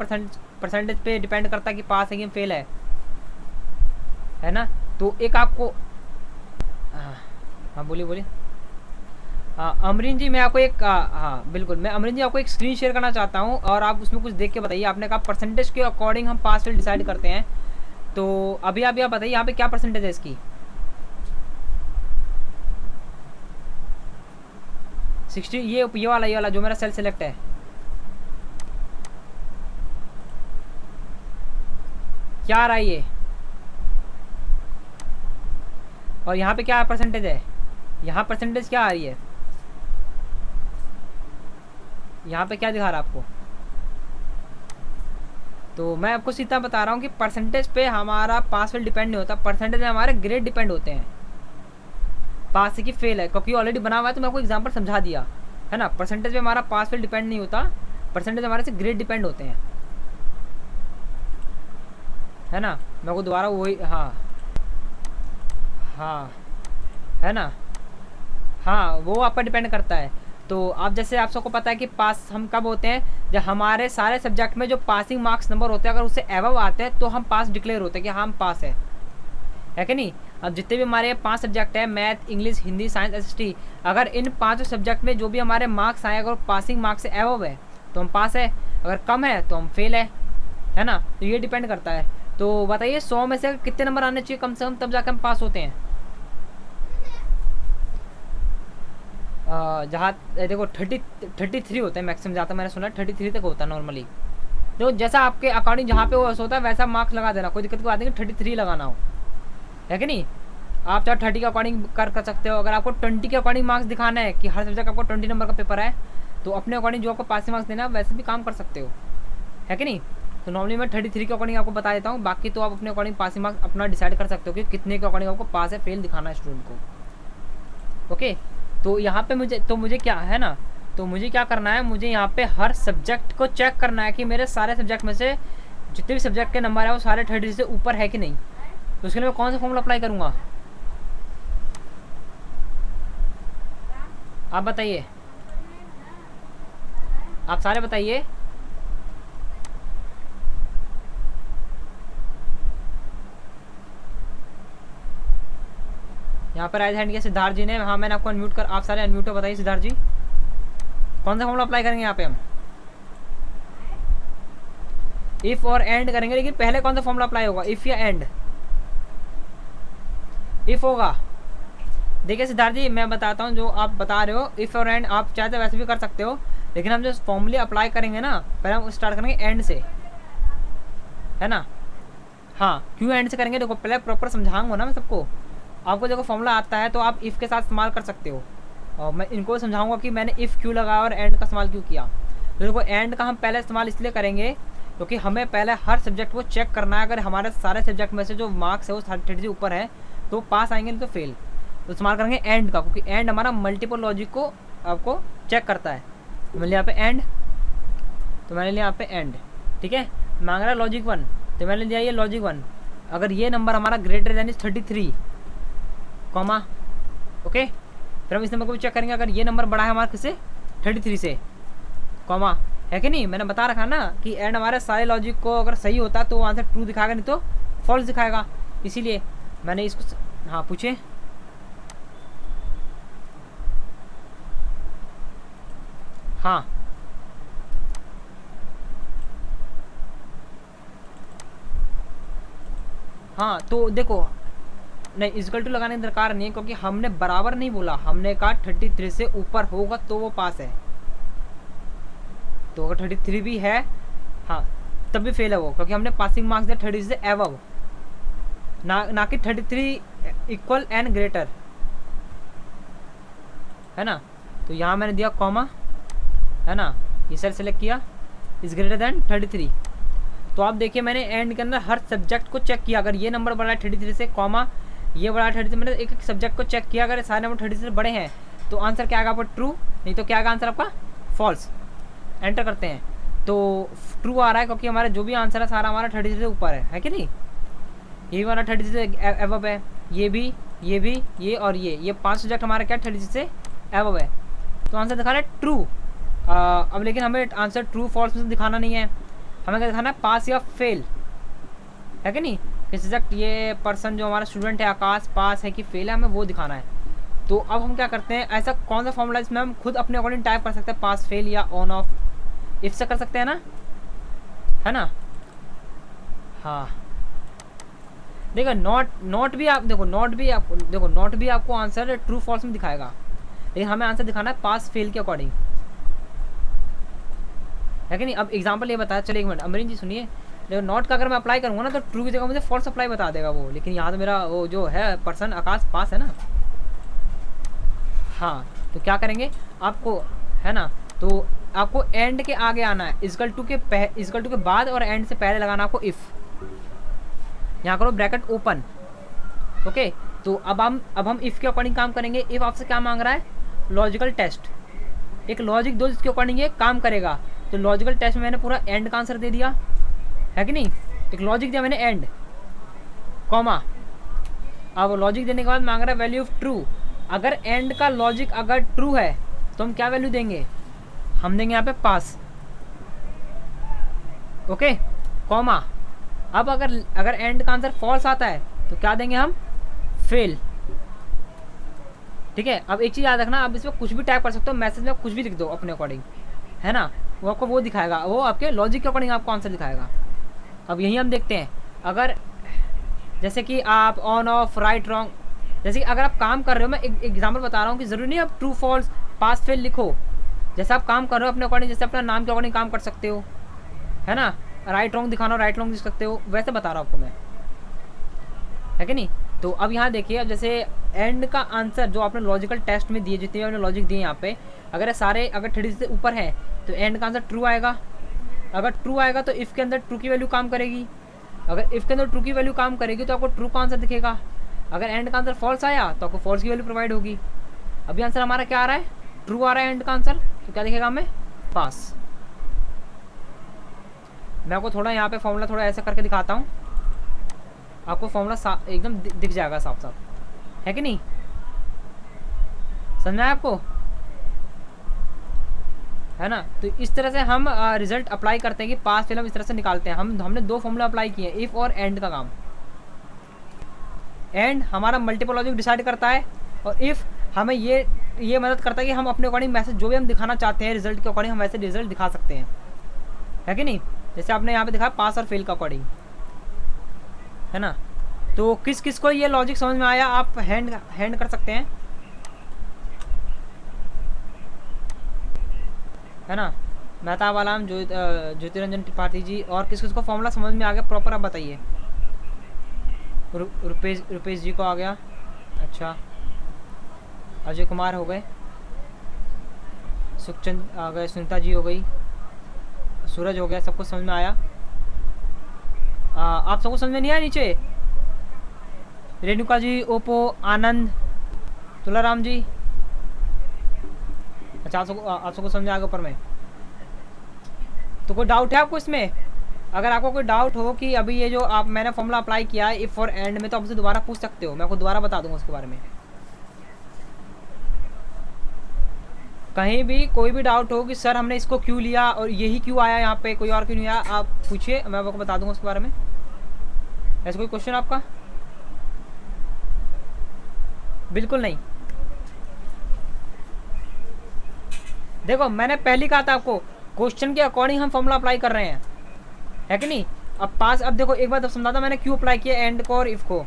परसेंटेज पे डिपेंड करता है कि पास है कि फेल है ना। तो एक आपको, हाँ बोलिए। अमरीन जी, मैं आपको एक, हाँ बिल्कुल, मैं अमरीन जी आपको एक स्क्रीन शेयर करना चाहता हूँ और आप उसमें कुछ देख के बताइए। आपने कहा परसेंटेज के अकॉर्डिंग हम पास फेल डिसाइड करते हैं, तो अभी आप बताइए यहाँ पे क्या परसेंटेज है इसकी। 60, ये वाला जो मेरा सेल सेलेक्ट है, क्या आ रहा है ये, और यहाँ पे क्या परसेंटेज है, यहाँ परसेंटेज क्या आ रही है, यहाँ पे क्या दिखा रहा है आपको? तो मैं आपको सीधा बता रहा हूँ कि परसेंटेज पे हमारा पास फेल डिपेंड नहीं होता, परसेंटेज में हमारे ग्रेड डिपेंड होते हैं, पास है कि फेल है, क्योंकि ऑलरेडी बना हुआ है तो मैं आपको एग्जाम्पल समझा दिया है ना। परसेंटेज पे हमारा पास फेल डिपेंड नहीं होता, परसेंटेज हमारे से ग्रेड डिपेंड होते हैं, है ना। मैं को दोबारा वही, हाँ हाँ, है ना, हाँ वो आप पर डिपेंड करता है। तो आप जैसे आप सबको पता है कि पास हम कब होते हैं, जब हमारे सारे सब्जेक्ट में जो पासिंग मार्क्स नंबर होते हैं अगर उससे एबव आते हैं तो हम पास डिक्लेयर होते हैं कि हाँ हम पास है कि नहीं। अब जितने भी हमारे 5 सब्जेक्ट हैं, math, English, Hindi, science, SST, अगर इन 5 सब्जेक्ट में जो भी हमारे मार्क्स आए अगर पासिंग मार्क्स से एबव है तो हम पास है, अगर कम है तो हम फेल है ना। तो ये डिपेंड करता है। तो बताइए 100 में से कितने नंबर आने चाहिए कम से कम, तब जाकर हम पास होते हैं? जहाँ देखो 33 होते हैं मैक्सिमम, जहाँ तक मैंने सुना 33 तक होता है नॉर्मली। देखो जैसा आपके अकॉर्डिंग जहाँ पे वो होता है वैसा मार्क्स लगा देना, कोई दिक्कत की बात नहीं कि 33 लगाना हो, है कि नहीं। आप चाहे 30 के अकॉर्डिंग कर सकते हो। अगर आपको 20 के अकॉर्डिंग मार्क्स दिखाना है कि हर सब्जेक्ट आपको 20 नंबर का पेपर है, तो अपने अकॉर्डिंग जो आपको पासिंग मार्क्स देना है वैसे भी काम कर सकते हो, है कि नहीं। तो नॉर्मली मैं 33 के अकॉर्डिंग आपको बता देता हूँ, बाकी तो आप अपने अकॉर्डिंग पासिंग मार्क्स अपना डिसाइड कर सकते हो कि कितने के अकॉर्डिंग आपको पास है फेल दिखाना है स्टूडेंट को। ओके, तो यहाँ पे मुझे क्या है ना, तो मुझे क्या करना है, मुझे यहाँ पे हर सब्जेक्ट को चेक करना है कि मेरे सारे सब्जेक्ट में से जितने भी सब्जेक्ट के नंबर है वो सारे 30 से ऊपर है कि नहीं। तो उसके लिए मैं कौन सा फॉर्मूला अप्लाई करूँगा, आप बताइए, आप सारे बताइए। यहाँ पर राइट हैंड किया सिद्धार्थ जी ने, हाँ मैंने आपको अनम्यूट कर, आप सारे अनम्यूट हो, बताइए सिद्धार्थ जी कौन सा फॉर्मूला अप्लाई करेंगे यहाँ पे हम? इफ और एंड करेंगे, लेकिन पहले कौन सा फॉर्मूला अप्लाई होगा, इफ या एंड? इफ होगा। देखिए सिद्धार्थ जी मैं बताता हूँ, जो आप बता रहे हो इफ और एंड आप चाहते वैसे भी कर सकते हो, लेकिन हम जो फॉर्मूले अप्लाई करेंगे ना पहले हम स्टार्ट करेंगे एंड से, है ना। हाँ क्यों एंड से करेंगे, देखो पहले प्रॉपर समझाऊंगा ना मैं सबको। आपको देखो फॉर्मूला आता है तो आप इफ़ के साथ इस्तेमाल कर सकते हो, और मैं इनको समझाऊंगा कि मैंने इफ़ क्यों लगाया और एंड का इस्तेमाल क्यों किया। तो देखो एंड का हम पहले इस्तेमाल इसलिए करेंगे क्योंकि हमें पहले हर सब्जेक्ट को चेक करना है, अगर हमारे सारे सब्जेक्ट में से जो मार्क्स है वो 30 से ऊपर है तो पास आएंगे, नहीं तो फेल। तो इस्तेमाल करेंगे एंड का, क्योंकि एंड हमारा मल्टीपल लॉजिक को आपको चेक करता है। तो मैंने यहाँ पे एंड, तो मैंने लिया यहाँ पे एंड, ठीक है। मांग रहा है लॉजिक 1, तो मैंने लिया ये लॉजिक 1। अगर ये नंबर हमारा greater than is 33 comma, okay, फिर हम इस नंबर को भी चेक करेंगे अगर ये नंबर बड़ा है हमारे किससे 33 से कॉमा, है कि नहीं। मैंने बता रखा ना कि एंड हमारे सारे लॉजिक को अगर सही होता तो वो आंसर ट्रू दिखाएगा, नहीं तो फॉल्स दिखाएगा, इसीलिए मैंने इसको, हाँ पूछे। हाँ हाँ तो देखो नहीं इक्वल टू लगाने की दरकार नहीं है, क्योंकि हमने बराबर नहीं बोला, हमने कहा 33 से ऊपर होगा तो वो पास है। तो अगर 33 भी है हाँ तब भी फेल है वो, क्योंकि हमने पासिंग मार्क्स दिया 30 से एबव, ना कि 33 इक्वल एंड ग्रेटर, है ना। तो यहाँ मैंने दिया कॉमा, है ना, ये सेल सेलेक्ट किया, इज ग्रेटर देन 33। तो आप देखिए मैंने एंड के अंदर हर सब्जेक्ट को चेक किया, अगर ये नंबर बड़ा है 33 से कॉमा ये बड़ा है 33, मैंने एक एक सब्जेक्ट को चेक किया, अगर सारे नंबर 33 से बड़े हैं तो आंसर क्या आएगा आपका ट्रू, नहीं तो क्या आएगा आंसर आपका फॉल्स। एंटर करते हैं तो ट्रू आ रहा है, क्योंकि हमारा जो भी आंसर है सारा हमारा 33 से ऊपर है कि नहीं। ये भी हमारा 33 से एबव है, ये भी ये और ये 5 सब्जेक्ट हमारा क्या 33 से एबव है, तो आंसर दिखा रहा है ट्रू। अब लेकिन हमें आंसर ट्रू फॉल्स में दिखाना नहीं है, हमें क्या दिखाना है पास या फेल, है कि नहीं। किस सब्जेक्ट ये पर्सन जो हमारा स्टूडेंट है आकाश पास है कि फेल है, हमें वो दिखाना है। तो अब हम क्या करते हैं, ऐसा कौन सा फॉर्मूला इसमें हम खुद अपने अकॉर्डिंग टाइप कर सकते हैं, पास फेल या ऑन ऑफ, इफ से कर सकते हैं ना, है ना। हाँ देखो नॉट भी आप देखो, नॉट भी आपको आंसर ट्रू फॉल्स में दिखाएगा, लेकिन हमें आंसर दिखाना है पास फेल के अकॉर्डिंग, है कि नहीं। अब एग्जांपल ये बताया, चलिए एक मिनट अमरीन जी सुनिए, देखो नॉट का अगर मैं अप्लाई करूँगा ना तो ट्रू की जगह मुझे फॉल्स अप्लाई बता देगा वो, लेकिन यहाँ तो मेरा वो जो है पर्सन आकाश पास है ना। हाँ तो क्या करेंगे आपको, है ना, तो आपको एंड के आगे आना है, इक्वल टू के बाद और एंड से पहले लगाना आपको इफ़। यहाँ करो ब्रैकेट ओपन। ओके, तो अब हम इफ़ के अकॉर्डिंग काम करेंगे। इफ़ आपसे क्या मांग रहा है, लॉजिकल टेस्ट, एक लॉजिक दो जिसके अकॉर्डिंग ये काम करेगा। तो लॉजिकल टेस्ट में मैंने पूरा एंड का आंसर दे दिया है कि नहीं, एक लॉजिक दिया मैंने एंड कॉमा। अब लॉजिक देने के बाद मांग रहा है वैल्यू ऑफ ट्रू। अगर एंड का लॉजिक अगर ट्रू है तो हम क्या वैल्यू देंगे, हम देंगे यहाँ पे पास। Okay, comma. अब अगर एंड का आंसर फॉल्स आता है तो क्या देंगे हम, फेल। ठीक है, अब एक चीज़ याद रखना, आप इसमें कुछ भी टाइप कर सकते हो, मैसेज में कुछ भी लिख दो अपने अकॉर्डिंग, है ना, वो आपको वो दिखाएगा, वो आपके लॉजिक के अकॉर्डिंग आपको आंसर दिखाएगा। अब यही हम देखते हैं, अगर जैसे कि आप ऑन ऑफ राइट रॉन्ग, जैसे कि अगर आप काम कर रहे हो, मैं एक एग्जाम्पल बता रहा हूँ कि ज़रूरी नहीं आप ट्रू फॉल्स पास फेल लिखो, जैसे आप काम कर रहे हो अपने अकॉर्डिंग, जैसे अपना नाम के अकॉर्डिंग काम कर सकते हो, है ना, राइट रॉन्ग दिखाना राइट रॉन्ग लिख सकते हो, वैसे बता रहा हूँ आपको मैं, है कि नहीं। तो अब यहाँ देखिए, अब जैसे एंड का आंसर जो आपने लॉजिकल टेस्ट में दिए, जितने भी आपने लॉजिक दिए यहाँ पे, अगर ये सारे अगर 30 से ऊपर है तो एंड का आंसर ट्रू आएगा। अगर ट्रू आएगा तो इफ़ के अंदर ट्रू की वैल्यू काम करेगी, अगर इफ़ के अंदर ट्रू की वैल्यू काम करेगी तो आपको ट्रू का आंसर दिखेगा। अगर एंड का आंसर फॉल्स आया तो आपको फॉल्स की वैल्यू प्रोवाइड होगी। अभी आंसर हमारा क्या आ रहा है, ट्रू आ रहा है एंड का आंसर, तो क्या दिखेगा हमें, पास। मैं आपको थोड़ा यहाँ पे फॉर्मूला थोड़ा ऐसा करके दिखाता हूँ, आपको फॉर्मूला एकदम दिख जाएगा साफ साफ, है कि नहीं, समझा है आपको, है ना। तो इस तरह से हम रिजल्ट अप्लाई करते हैं कि पास फेल हम इस तरह से निकालते हैं। हमने दो फॉर्मूला अप्लाई किए हैं, इफ़ और एंड का काम। एंड हमारा मल्टीपल लॉजिक डिसाइड करता है और इफ़ हमें ये मदद करता है कि हम अपने अकॉर्डिंग मैसेज जो भी हम दिखाना चाहते हैं रिजल्ट के अकॉर्डिंग हम वैसे रिजल्ट दिखा सकते हैं, है कि नहीं। जैसे आपने यहाँ पे दिखाया पास और फेल का अकॉर्डिंग, है ना। तो किस किस को ये लॉजिक समझ में आया, आप हैंड कर सकते हैं, है ना। मेहता वाला ज्योतिरंजन त्रिपाठी जी, और किस किस को फॉर्मूला समझ में आ गया प्रॉपर आप बताइए। रुपेश जी को आ गया, अच्छा, अजय कुमार हो गए, सुखचंद आ गए, सुनीता जी हो गई, सूरज हो गया, सबको समझ में आया। आप सबको समझ में नहीं आया नीचे, रेणुका जी, ओप्पो, आनंद, तुलाराम जी, अच्छा आप सबको समझ आ गया ऊपर में। तो कोई डाउट है आपको इसमें, अगर आपको कोई डाउट हो कि अभी ये जो मैंने फॉर्मूला अप्लाई किया है इफ़ और एंड में, तो आप मुझसे दोबारा पूछ सकते हो, मैं आपको दोबारा बता दूंगा उसके बारे में। कहीं भी कोई भी डाउट हो कि सर हमने इसको क्यों लिया और यही क्यों आया यहाँ पे, कोई और क्यों नहीं आया, आप पूछिए, मैं आपको बता दूंगा उसके बारे में। ऐसा कोई क्वेश्चन आपका? बिल्कुल नहीं। देखो मैंने पहले कहा था आपको, क्वेश्चन के अकॉर्डिंग हम फॉर्मूला अप्लाई कर रहे हैं, है कि नहीं। अब पास, अब देखो एक बार समझा था मैंने क्यों अप्लाई किया एंड को और इफ़ को,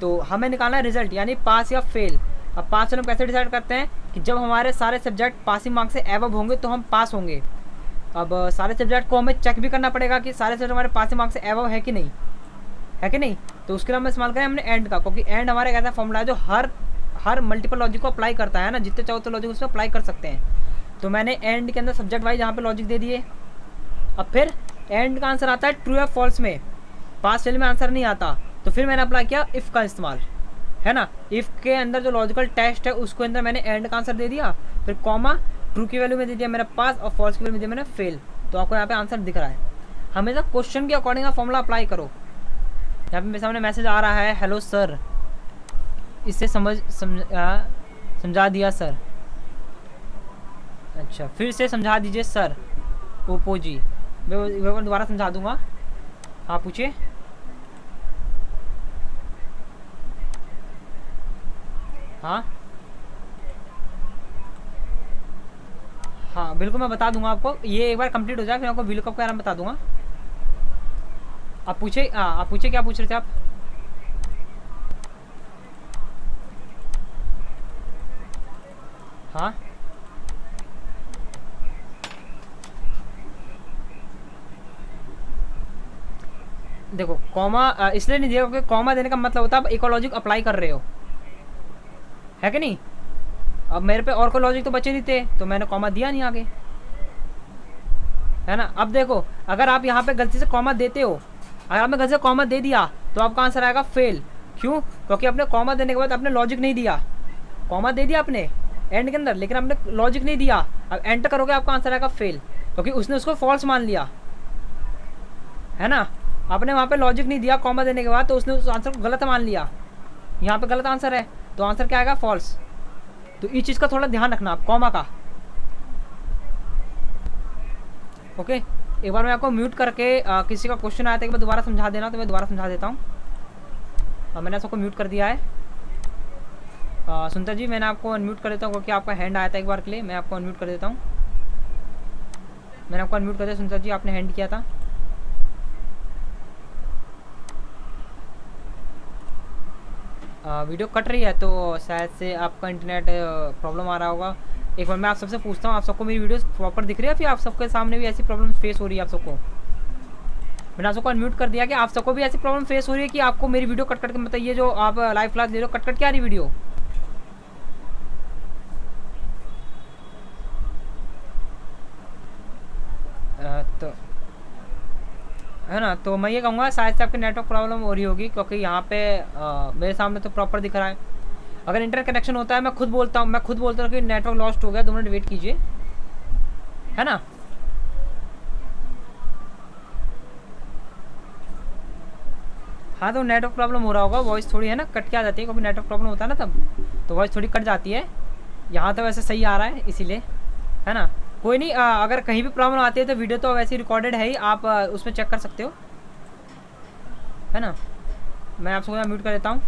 तो हमें निकालना है रिजल्ट, यानी पास या फेल। अब पास हम कैसे डिसाइड करते हैं कि जब हमारे सारे सब्जेक्ट पासिंग मार्क्स से एबव होंगे तो हम पास होंगे। अब सारे सब्जेक्ट को हमें चेक भी करना पड़ेगा कि सारे सब्जेक्ट हमारे पासिंग मार्क्स से एबव है कि नहीं, है कि नहीं। तो उसके लिए हम इस्तेमाल करें हमने एंड का, क्योंकि एंड हमारा एक ऐसा फॉर्मूला है जो हर मल्टीपल लॉजिक को अप्लाई करता है ना, जितने चाहो तो लॉजिक उसमें अप्लाई कर सकते हैं। तो मैंने एंड के अंदर सब्जेक्ट वाइज यहाँ पे लॉजिक दे दिए। अब फिर एंड का आंसर आता है ट्रू या फॉल्स में, पास फेल में आंसर नहीं आता, तो फिर मैंने अप्लाई किया इफ़ का इस्तेमाल, है ना। इफ़ के अंदर जो लॉजिकल टेस्ट है उसको अंदर मैंने एंड का आंसर दे दिया, फिर कॉमा, ट्रू की वैल्यू में दे दिया मैंने पास और फॉल्स की वैल्यू में दिया मैंने फेल। तो आपको यहाँ पे आंसर दिख रहा है। हमेशा क्वेश्चन के अकॉर्डिंग आप फॉर्मूला अप्लाई करो। यहाँ पे मेरे सामने मैसेज आ रहा है, हेलो सर, इससे समझा दिया सर। अच्छा, फिर से समझा दीजिए सर, ओप्पो जी, मैं दोबारा समझा दूंगा। हाँ पूछिए। हाँ हाँ बिल्कुल, मैं बता दूंगा आपको, ये एक बार कंप्लीट हो जाए फिर आपको वीलुकअप का आराम बता दूंगा। आप पूछिए, हाँ आप पूछिए, क्या पूछ रहे थे आप? हाँ देखो, कॉमा इसलिए नहीं दिया क्योंकि कॉमा देने का मतलब होता है आप एक और लॉजिक अप्लाई कर रहे हो, है कि नहीं। अब मेरे पे और कोई लॉजिक तो बचे नहीं थे तो मैंने कॉमा दिया नहीं आगे, है ना। अब देखो अगर आप यहाँ पे गलती से कॉमा देते हो, अगर आपने गलती से कॉमा दे दिया तो आपका आंसर आएगा फेल। क्यों? क्योंकि आपने कॉमा देने के बाद आपने लॉजिक नहीं दिया। कॉमा दे दिया आपने एंड के अंदर, लेकिन आपने लॉजिक नहीं दिया। अब एंटर करोगे आपका आंसर आएगा फेल, क्योंकि उसने उसको फॉल्स मान लिया, है ना। आपने वहाँ पे लॉजिक नहीं दिया कॉमा देने के बाद, तो उसने उस आंसर को गलत मान लिया। यहाँ पे गलत आंसर है, तो आंसर क्या आएगा? फॉल्स। तो इस चीज़ का थोड़ा ध्यान रखना आप, कॉमा का। ओके, एक बार मैं आपको म्यूट करके किसी का क्वेश्चन आया था, एक बार दोबारा समझा देना, तो मैं दोबारा समझा देता हूँ। मैंने सबको म्यूट कर दिया है। सुनता जी मैंने आपको अनम्यूट कर देता हूँ, क्योंकि आपका हैंड आया था एक बार के लिए। मैं आपको अनम्यूट कर देता हूँ। मैंने आपको अनम्यूट कर दिया सुनता जी, आपने हैंड किया था। वीडियो कट रही है तो शायद से आपका इंटरनेट प्रॉब्लम आ रहा होगा। एक बार मैं आप सबसे पूछता हूँ, आप सबको मेरी वीडियो प्रॉपर दिख रही है, फिर आप सबके सामने भी ऐसी प्रॉब्लम फेस हो रही है आप सबको? मैंने आप सबको अनम्यूट कर दिया कि आप सबको भी ऐसी प्रॉब्लम फेस हो रही है कि आपको मेरी वीडियो कट कट के, मतलब ये जो आप लाइव क्लास दे रहे हो कट कट के आ रही वीडियो? तो है ना, तो मैं ये कहूँगा शायद से आपकी नेटवर्क प्रॉब्लम हो रही होगी, क्योंकि यहाँ पे मेरे सामने तो प्रॉपर दिख रहा है। अगर इंटरनेट कनेक्शन होता है, मैं खुद बोलता हूँ कि नेटवर्क लॉस्ट हो गया, 2 मिनट वेट कीजिए, है ना। हाँ, तो नेटवर्क प्रॉब्लम हो रहा होगा, वॉइस थोड़ी है ना कट के आ जाती है, क्योंकि नेटवर्क प्रॉब्लम होता है ना तब, तो वॉइस थोड़ी कट जाती है। यहाँ तो वैसे सही आ रहा है इसीलिए, है ना। कोई नहीं, अगर कहीं भी प्रॉब्लम आती है तो वीडियो तो वैसे ही रिकॉर्डेड है ही, आप उसमें चेक कर सकते हो, है ना। मैं आप सबको म्यूट कर देता हूँ।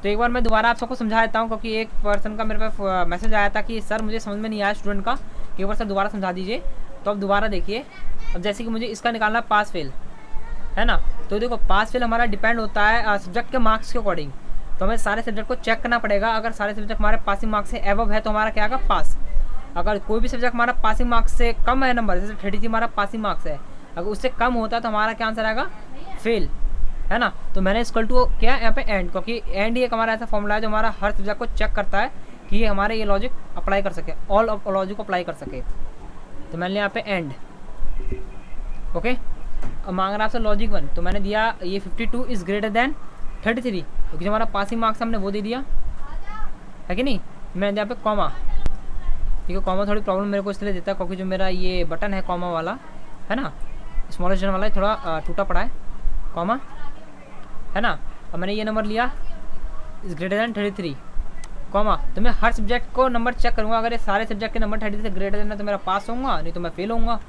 तो एक बार मैं दोबारा आप सबको समझा देता हूँ, क्योंकि एक पर्सन का मेरे पास मैसेज आया था कि सर मुझे समझ में नहीं आया स्टूडेंट का, एक बार सर दोबारा समझा दीजिए। तो अब दोबारा देखिए, अब जैसे कि मुझे इसका निकालना पास फेल, है ना। तो देखो पास फेल हमारा डिपेंड होता है सब्जेक्ट के मार्क्स के अकॉर्डिंग। तो हमें सारे सब्जेक्ट को चेक करना पड़ेगा। अगर सारे सब्जेक्ट हमारे पासिंग मार्क्स से एबव है तो हमारा क्या आएगा? पास। अगर कोई भी सब्जेक्ट हमारा पासिंग मार्क्स से कम है नंबर, जैसे 33 हमारा पासिंग मार्क्स है, अगर उससे कम होता है तो हमारा क्या आंसर आएगा? फेल, है ना। तो मैंने इक्वल टू क्या यहाँ पे एंड, क्योंकि एंड ही एक हमारा ऐसा फॉर्मूला है जो हमारा हर सब्जेक्ट को चेक करता है कि ये हमारे ये लॉजिक अप्लाई कर सके, ऑल लॉजिक को अप्लाई कर सके। तो मैंने यहाँ पे एंड, ओके। अब मांग रहा आपसे लॉजिक 1, तो मैंने दिया ये 52 इज़ ग्रेटर देन 33, क्योंकि हमारा पासिंग मार्क्स हमने वो दे दिया है कि नहीं। मैंने यहाँ पे कॉमा, ठीक है। कॉमा थोड़ी प्रॉब्लम मेरे को इसलिए देता है क्योंकि जो मेरा ये बटन है कॉमा वाला, है ना, स्मॉलेस्ट वाला है, थोड़ा टूटा पड़ा है कॉमा, है ना। अब मैंने ये नंबर लिया इज़ ग्रेटर देन 33 कॉमा, तो मैं हर सब्जेक्ट को नंबर चेक करूँगा। अगर ये सारे सब्जेक्ट के नंबर 30 से ग्रेटर देन है तो मेरा पास होऊंगा, नहीं तो मैं फेल होऊंगा।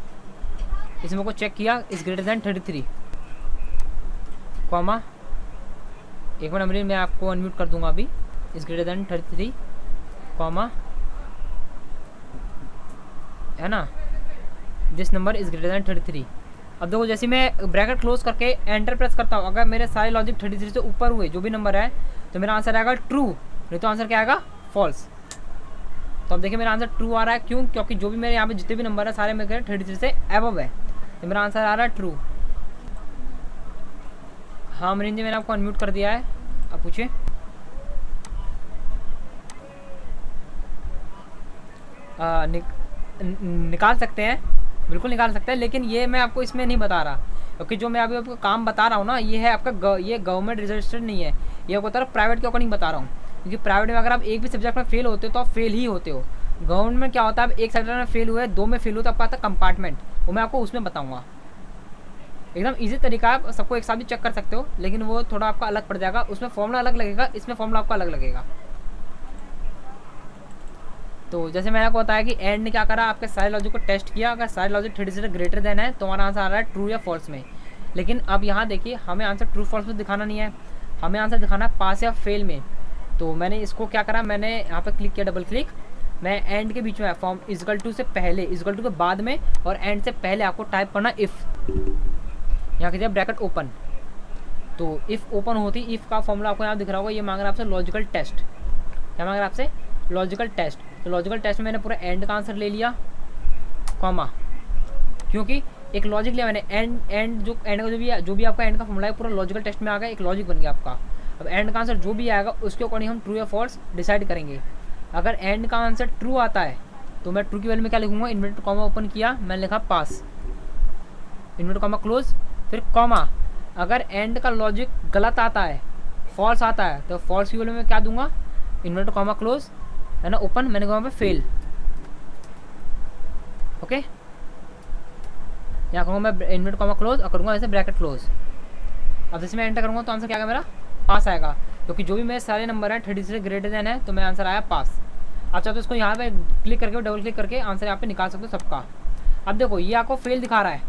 इसमें को चेक किया इज़ ग्रेटर देन 33 कॉमा, एक मिनट मैं आपको अनम्यूट कर दूंगा अभी, इज़ ग्रेटर देन 33 कॉमा, है ना, this number is greater than 33। अब देखो जैसे मैं ब्रैकेट क्लोज करके एंटर प्रेस करता हूँ, अगर मेरे सारे लॉजिक 33 से ऊपर हुए जो भी नंबर है तो मेरा आंसर आएगा ट्रू, नहीं तो आंसर क्या आएगा? फॉल्स। तो अब देखिए मेरा आंसर ट्रू आ रहा है, क्यों? क्योंकि जो भी मेरे यहाँ पे जितने भी नंबर है सारे मेरे 33 से एबव है, तो मेरा आंसर आ रहा है ट्रू। हाँ मरीन जी, मैंने आपको अनम्यूट कर दिया है, आप पूछिए। निकाल सकते हैं, बिल्कुल निकाल सकते हैं, लेकिन ये मैं आपको इसमें नहीं बता रहा, क्योंकि जो मैं अभी आपको काम बता रहा हूँ ना, ये है आपका ये गवर्नमेंट रजिस्टर्ड नहीं है, ये आपको तरफ प्राइवेट के अकॉर्डिंग बता रहा हूँ। क्योंकि प्राइवेट में अगर आप एक भी सब्जेक्ट में फेल होते हो तो आप फेल ही होते हो। गवर्नमेंट में क्या होता है, आप एक सब्जेक्ट में फेल हुए, 2 में फेल हुए तो आपका आता है कंपार्टमेंट, वो मैं आपको उसमें बताऊँगा। एकदम ईजी तरीका, आप सबको एक साथ भी चेक कर सकते हो, लेकिन वो थोड़ा आपका अलग पड़ जाएगा, उसमें फॉर्मूला अलग लगेगा, इसमें फॉर्मूला आपका अलग लगेगा। तो जैसे मैंने आपको बताया कि एंड ने क्या करा, आपके सारे लॉजिक को टेस्ट किया, अगर सारे लॉजिक 30 से ग्रेटर देन है तो हमारा आंसर आ रहा है ट्रू या फॉल्स में। लेकिन अब यहाँ देखिए, हमें आंसर ट्रू फॉल्स में दिखाना नहीं है, हमें आंसर दिखाना है पास या फेल में। तो मैंने इसको क्या करा, मैंने यहाँ पे क्लिक किया, डबल क्लिक, मैं एंड के बीच में फॉर्म इजकल टू से पहले, इजकल टू के बाद में और एंड से पहले आपको टाइप करना इफ़, यहाँ कीजिए ब्रैकेट ओपन। तो इफ़ ओपन होती, इफ़ का फॉर्मूला आपको यहाँ दिख रहा होगा, ये मांग रहा है आपसे लॉजिकल टेस्ट, क्या मांग रहा है आपसे? Logical test. तो लॉजिकल टेस्ट में मैंने पूरा एंड का आंसर ले लिया कॉमा, क्योंकि एक लॉजिक लिया मैंने, एंड जो एंड का जो भी आपका एंड का फॉर्मूला है पूरा लॉजिकल टेस्ट में आ गया, एक लॉजिक बन गया आपका। अब एंड का आंसर जो भी आएगा उसके अकॉर्डिंग हम ट्रू या फॉल्स डिसाइड करेंगे। अगर एंड का आंसर ट्रू आता है तो मैं ट्रू की वैल्यू में क्या लिखूंगा, इन्वर्टेड कॉमा ओपन किया, मैंने लिखा पास, इन्वर्टेड कॉमा क्लोज, फिर कॉमा। अगर एंड का लॉजिक गलत आता है, फॉल्स आता है, तो फॉल्स की वैल्यू में क्या दूंगा, इन्वर्टेड कॉमा क्लोज, है ना, ओपन, मैंने कहा पे फेल। ओके, यहाँ कहूँगा मैं इन्वर्टेड कॉमा क्लोज और करूँगा ऐसे ब्रैकेट क्लोज। अब जैसे मैं एंटर करूँगा तो आंसर क्या आएगा मेरा, पास आएगा, क्योंकि जो भी मेरे सारे नंबर हैं 30 से ग्रेटर देन है, तो मेरा आंसर आया पास। आप चाहो तो इसको यहाँ पे क्लिक करके, डबल क्लिक करके आंसर यहाँ पे निकाल सकते हो सबका। अब देखो ये आपको फेल दिखा रहा है,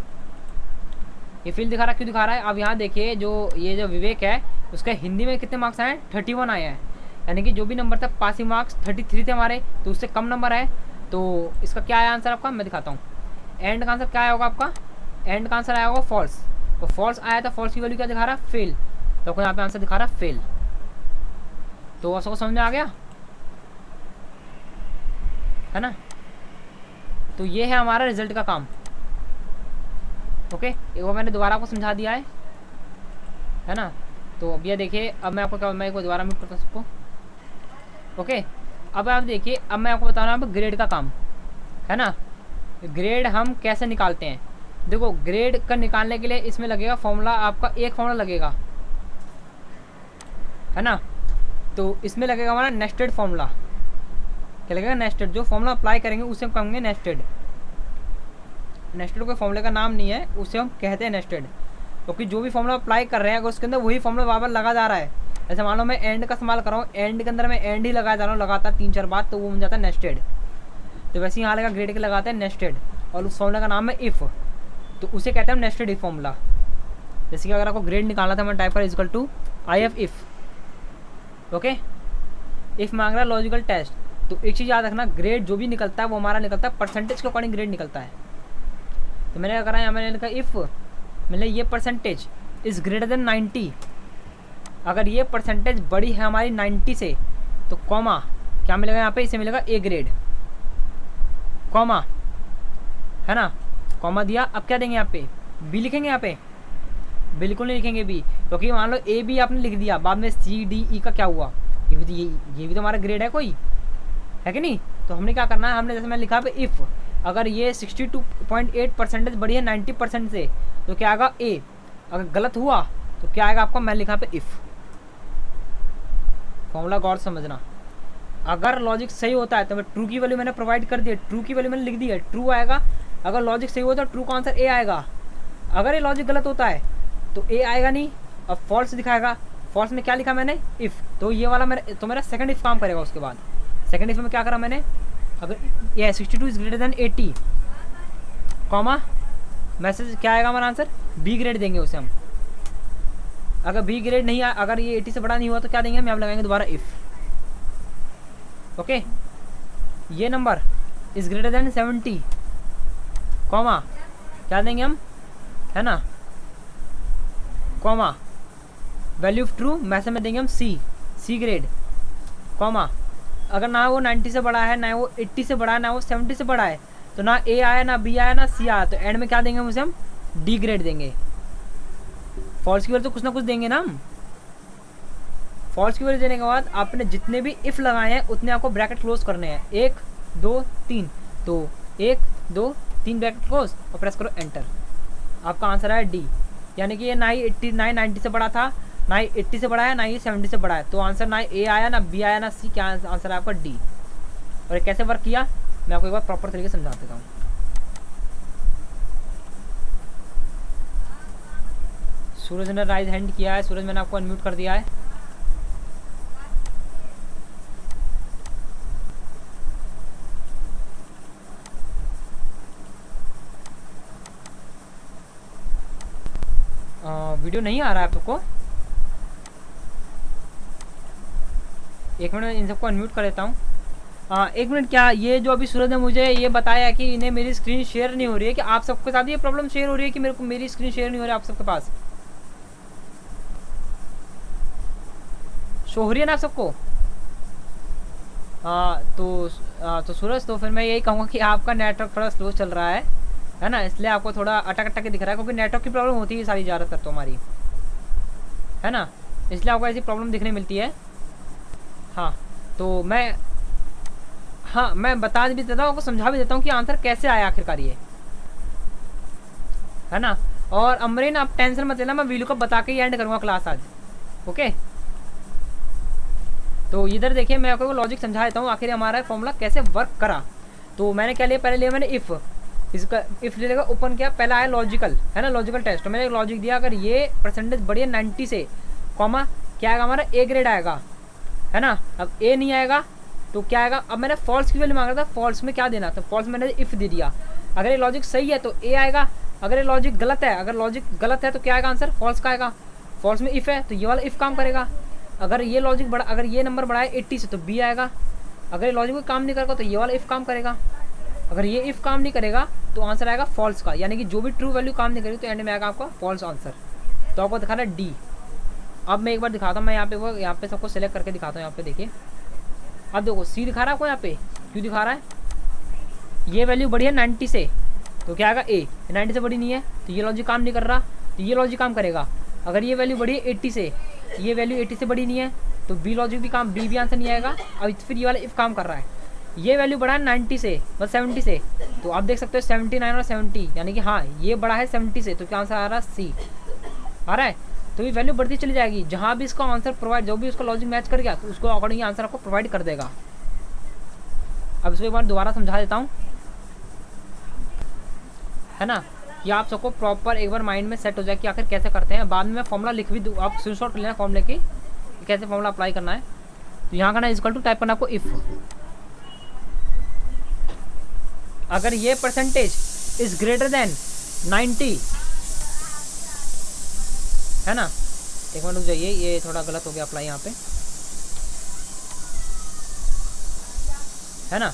ये फेल दिखा रहा है, क्यों दिखा रहा है, अब यहाँ देखिए जो ये जो विवेक है उसका हिंदी में कितने मार्क्स आए हैं, 31 आए हैं, यानी कि जो भी नंबर था पासिंग मार्क्स 33 थे हमारे, तो उससे कम नंबर है। तो इसका क्या आया आंसर आपका, मैं दिखाता हूँ। एंड का आंसर क्या आया होगा आपका, एंड का आंसर आया होगा फॉल्स, तो फॉल्स आया था, फॉल्स की वैल्यू क्या दिखा रहा है, फेल, तो यहाँ पे आंसर दिखा रहा है फेल। तो आपको समझ में आ गया है ना। तो ये है हमारा रिजल्ट का काम। ओके, एक बार मैंने दोबारा आपको समझा दिया है ना। तो अब ये देखिए, अब मैं आपको क्या, मैं एक बार दोबारा म्यूट करता हूँ सबको। ओके, अब आप देखिए, अब मैं आपको बता रहा हूँ ग्रेड का काम, है ना। ग्रेड हम कैसे निकालते हैं, देखो ग्रेड का निकालने के लिए इसमें लगेगा फॉर्मूला, आपका एक फॉर्मूला लगेगा, है ना। तो इसमें लगेगा हमारा नेस्टेड फॉर्मूला, क्या लगेगा, नेस्टेड। जो फॉर्मूला अप्लाई करेंगे उसे हम कहेंगे नेस्टेड। नेस्टेड कोई फॉर्मूले का नाम नहीं है, उसे हम कहते हैं नेस्टेड, क्योंकि जो भी फॉर्मूला अप्लाई कर रहे हैं अगर उसके अंदर वही फॉर्मूला बार बार लगा जा रहा है। जैसे मान लो मैं एंड का इस्तेमाल कर रहा हूँ, एंड के अंदर मैं एंड ही लगाया जा रहा हूँ लगातार 3-4 बार, तो वो बन जाता है नेस्टेड। तो वैसे ही यहाँ लगा ग्रेड के लगाते हैं नेस्टेड, और उस फॉर्मूला का नाम है इफ़, तो उसे कहते हैं नेस्टेड इफ फॉर्मूला। जैसे कि अगर आपको ग्रेड निकालना था, मैं टाइप कर equal to IF if. Okay, if मांग रहा है लॉजिकल टेस्ट, तो एक चीज़ याद रखना, ग्रेड जो भी निकलता है वो हमारा निकलता है परसेंटेज के अकॉर्डिंग ग्रेड निकलता है। तो मैंने क्या करा, यहाँ मैंने लिखा इफ़, मैंने ये परसेंटेज इज़ ग्रेटर देन 90, अगर ये परसेंटेज बड़ी है हमारी 90 से, तो कॉमा क्या मिलेगा यहाँ पे, इसे मिलेगा A ग्रेड, कॉमा, है ना, कॉमा दिया। अब क्या देंगे यहाँ पे, B लिखेंगे, यहाँ पे बिल्कुल नहीं लिखेंगे B, क्योंकि मान लो A B आपने लिख दिया, बाद में C D E का क्या हुआ, ये भी तो हमारा ग्रेड है कोई, है कि नहीं। तो हमने क्या करना है, हमने जैसे मैं लिखा पे इफ़, अगर ये 62.8% बढ़ी है 90% से, तो क्या आएगा A, अगर गलत हुआ तो क्या आएगा आपका, मैं लिखा पे इफ़। फॉर्मूला गौर समझना, अगर लॉजिक सही होता है तो मैं ट्रू की वैल्यू मैंने प्रोवाइड कर दी है, ट्रू की वैल्यू मैंने लिख दी है, ट्रू आएगा। अगर लॉजिक सही होता है ट्रू का आंसर A आएगा, अगर ये लॉजिक गलत होता है तो A आएगा नहीं, अब फॉल्स दिखाएगा। फॉल्स में क्या लिखा मैंने, इफ़, तो ये वाला मेरा सेकंड इफ़ काम करेगा। उसके बाद सेकंड इफ़ में क्या करा मैंने, अगर ये 62 is greater than 80, comma, message क्या आएगा हमारा आंसर, B ग्रेड देंगे उसे हम। अगर B ग्रेड नहीं, अगर ये 80 से बड़ा नहीं हुआ तो क्या देंगे हम, यहाँ लगाएंगे दोबारा इफ़। ओके, ये number is greater than 70, comma, क्या देंगे हम, है ना, comma, value of true message में देंगे हम C ग्रेड, कॉमा, अगर ना वो 90 से बड़ा है, ना वो 80 से बड़ा है, ना वो 70 से बड़ा है, तो ना A आया, ना B आया, ना C आया, तो एंड में क्या देंगे उसे हम, D ग्रेड देंगे। फॉल्स की वैल्यू तो कुछ ना कुछ देंगे ना हम। फॉल्स की वैल्यू देने के बाद आपने जितने भी इफ़ लगाए हैं उतने आपको ब्रैकेट क्लोज करने हैं, 1 2 3, तो 1 2 3 ब्रैकेट क्लोज और प्रेस करो एंटर। आपका आंसर है D, यानी कि ये ना ही 90 से बड़ा था, ना ही 80 से बड़ा है, ना ही 70 से बड़ा है, तो आंसर ना A आया, ना B आया, ना C, क्या आंसर है आपका D। और ये कैसे वर्क किया मैं आपको एक बार प्रॉपर तरीके से समझा देता हूँ। सूरज ने राइज हैंड किया है, सूरज मैंने आपको अनम्यूट कर दिया है। वीडियो नहीं आ रहा है आप सबको, एक मिनट इन सबको अनम्यूट कर देता हूँ। एक मिनट, क्या ये जो अभी सूरज ने मुझे ये बताया कि इन्हें मेरी स्क्रीन शेयर नहीं हो रही है, कि आप सबके साथ ये प्रॉब्लम शेयर हो रही है कि मेरे को मेरी स्क्रीन शेयर नहीं हो रही है, आप सबके पास शो हो रही है ना आप सबको। तो सूरज, तो फिर मैं यही कहूँगा कि आपका नेटवर्क थोड़ा स्लो चल रहा है ना, इसलिए आपको थोड़ा अटक अटक के दिख रहा है, क्योंकि नेटवर्क की प्रॉब्लम होती है सारी ज़्यादातर तो हमारी, है ना, इसलिए आपको ऐसी प्रॉब्लम दिखने मिलती है। हाँ तो मैं हाँ मैं बता भी देता हूँ, आपको समझा भी देता हूँ कि आंसर कैसे आया आखिरकार ये, है ना। और अमरीन आप टेंशन मत लेना, मैं वीडियो को बता के ही एंड करूँगा क्लास आज, ओके। तो इधर देखिए मैं आपको लॉजिक समझा देता हूँ आखिर हमारा फॉर्मूला कैसे वर्क करा। तो मैंने क्या लिया, पहले लिया मैंने इफ़, इसका इफ़ लेगा ओपन किया, पहला आया लॉजिकल, है ना, लॉजिकल टेस्ट। तो मैंने एक लॉजिक दिया, अगर ये परसेंटेज बढ़िया 90 से, कॉमा क्या आएगा हमारा ए ग्रेड आएगा, है ना। अब ए नहीं आएगा तो क्या आएगा, अब मैंने फॉल्स की वैल्यू मांगा था, फॉल्स में क्या देना, तो फॉल्स मैंने इफ़ दे दिया। अगर ये लॉजिक सही है तो ए आएगा, अगर ये लॉजिक गलत है, अगर लॉजिक गलत है तो क्या आएगा आंसर, फॉल्स का आएगा। फॉल्स में इफ़ है तो ये वाला इफ़ काम करेगा। अगर ये लॉजिक बड़ा, अगर ये नंबर बढ़ा है 80 से तो बी आएगा। अगर ये लॉजिक कोई काम नहीं करेगा तो ये वाला इफ़ काम करेगा। अगर ये इफ़ काम नहीं करेगा तो आंसर आएगा फॉल्स का, यानी कि जो भी ट्रू वैल्यू काम नहीं करेगी तो एंड में आएगा आपका फॉल्स आंसर। तो आपको दिखा रहा है डी। अब मैं एक बार दिखाता हूँ, मैं यहाँ पे सबको सेलेक्ट करके दिखाता हूँ। यहाँ पे देखिए, अब देखो सी दिखा रहा है आपको, यहाँ पे क्यों दिखा रहा है, ये वैल्यू बढ़ी है 90 से तो क्या आएगा ए, 90 से बड़ी नहीं है तो ये लॉजिक काम नहीं कर रहा, तो ये लॉजिक काम करेगा। अगर ये वैल्यू बढ़ी है 80 से, ये वैल्यू 80 से बड़ी नहीं है तो बी लॉजिक भी काम, बी भी आंसर नहीं आएगा। अब फिर ये वाला इफ़ काम कर रहा है, ये वैल्यू बढ़ा है 90 से बस 70 से, तो आप देख सकते हो 79 और 70, यानी कि हाँ ये बढ़ा है 70 से, तो क्या आंसर आ रहा है सी आ रहा है। तो ये वैल्यू बढ़ती चली जाएगी, जहाँ भी इसका आंसर प्रोवाइड, जो भी उसका लॉजिक मैच कर गया तो उसको अकॉर्डिंग आंसर आपको प्रोवाइड कर देगा। अब इसको एक बार दोबारा समझा देता हूँ, है ना, कि आप सबको प्रॉपर एक बार माइंड में सेट हो जाए कि आखिर कैसे करते हैं। बाद में मैं फॉर्मूला लिख भी दूँ, आप स्क्रीनशॉट कर लेना फॉर्मूले की कैसे फॉर्मूला अप्लाई करना है। तो यहाँ करना इक्वल टू टाइप करना आपको इफ़, अगर ये परसेंटेज इज ग्रेटर देन 90, है ना, एक मिनट रुक जाइए, ये थोड़ा गलत हो गया अप्लाई यहाँ पे, है ना,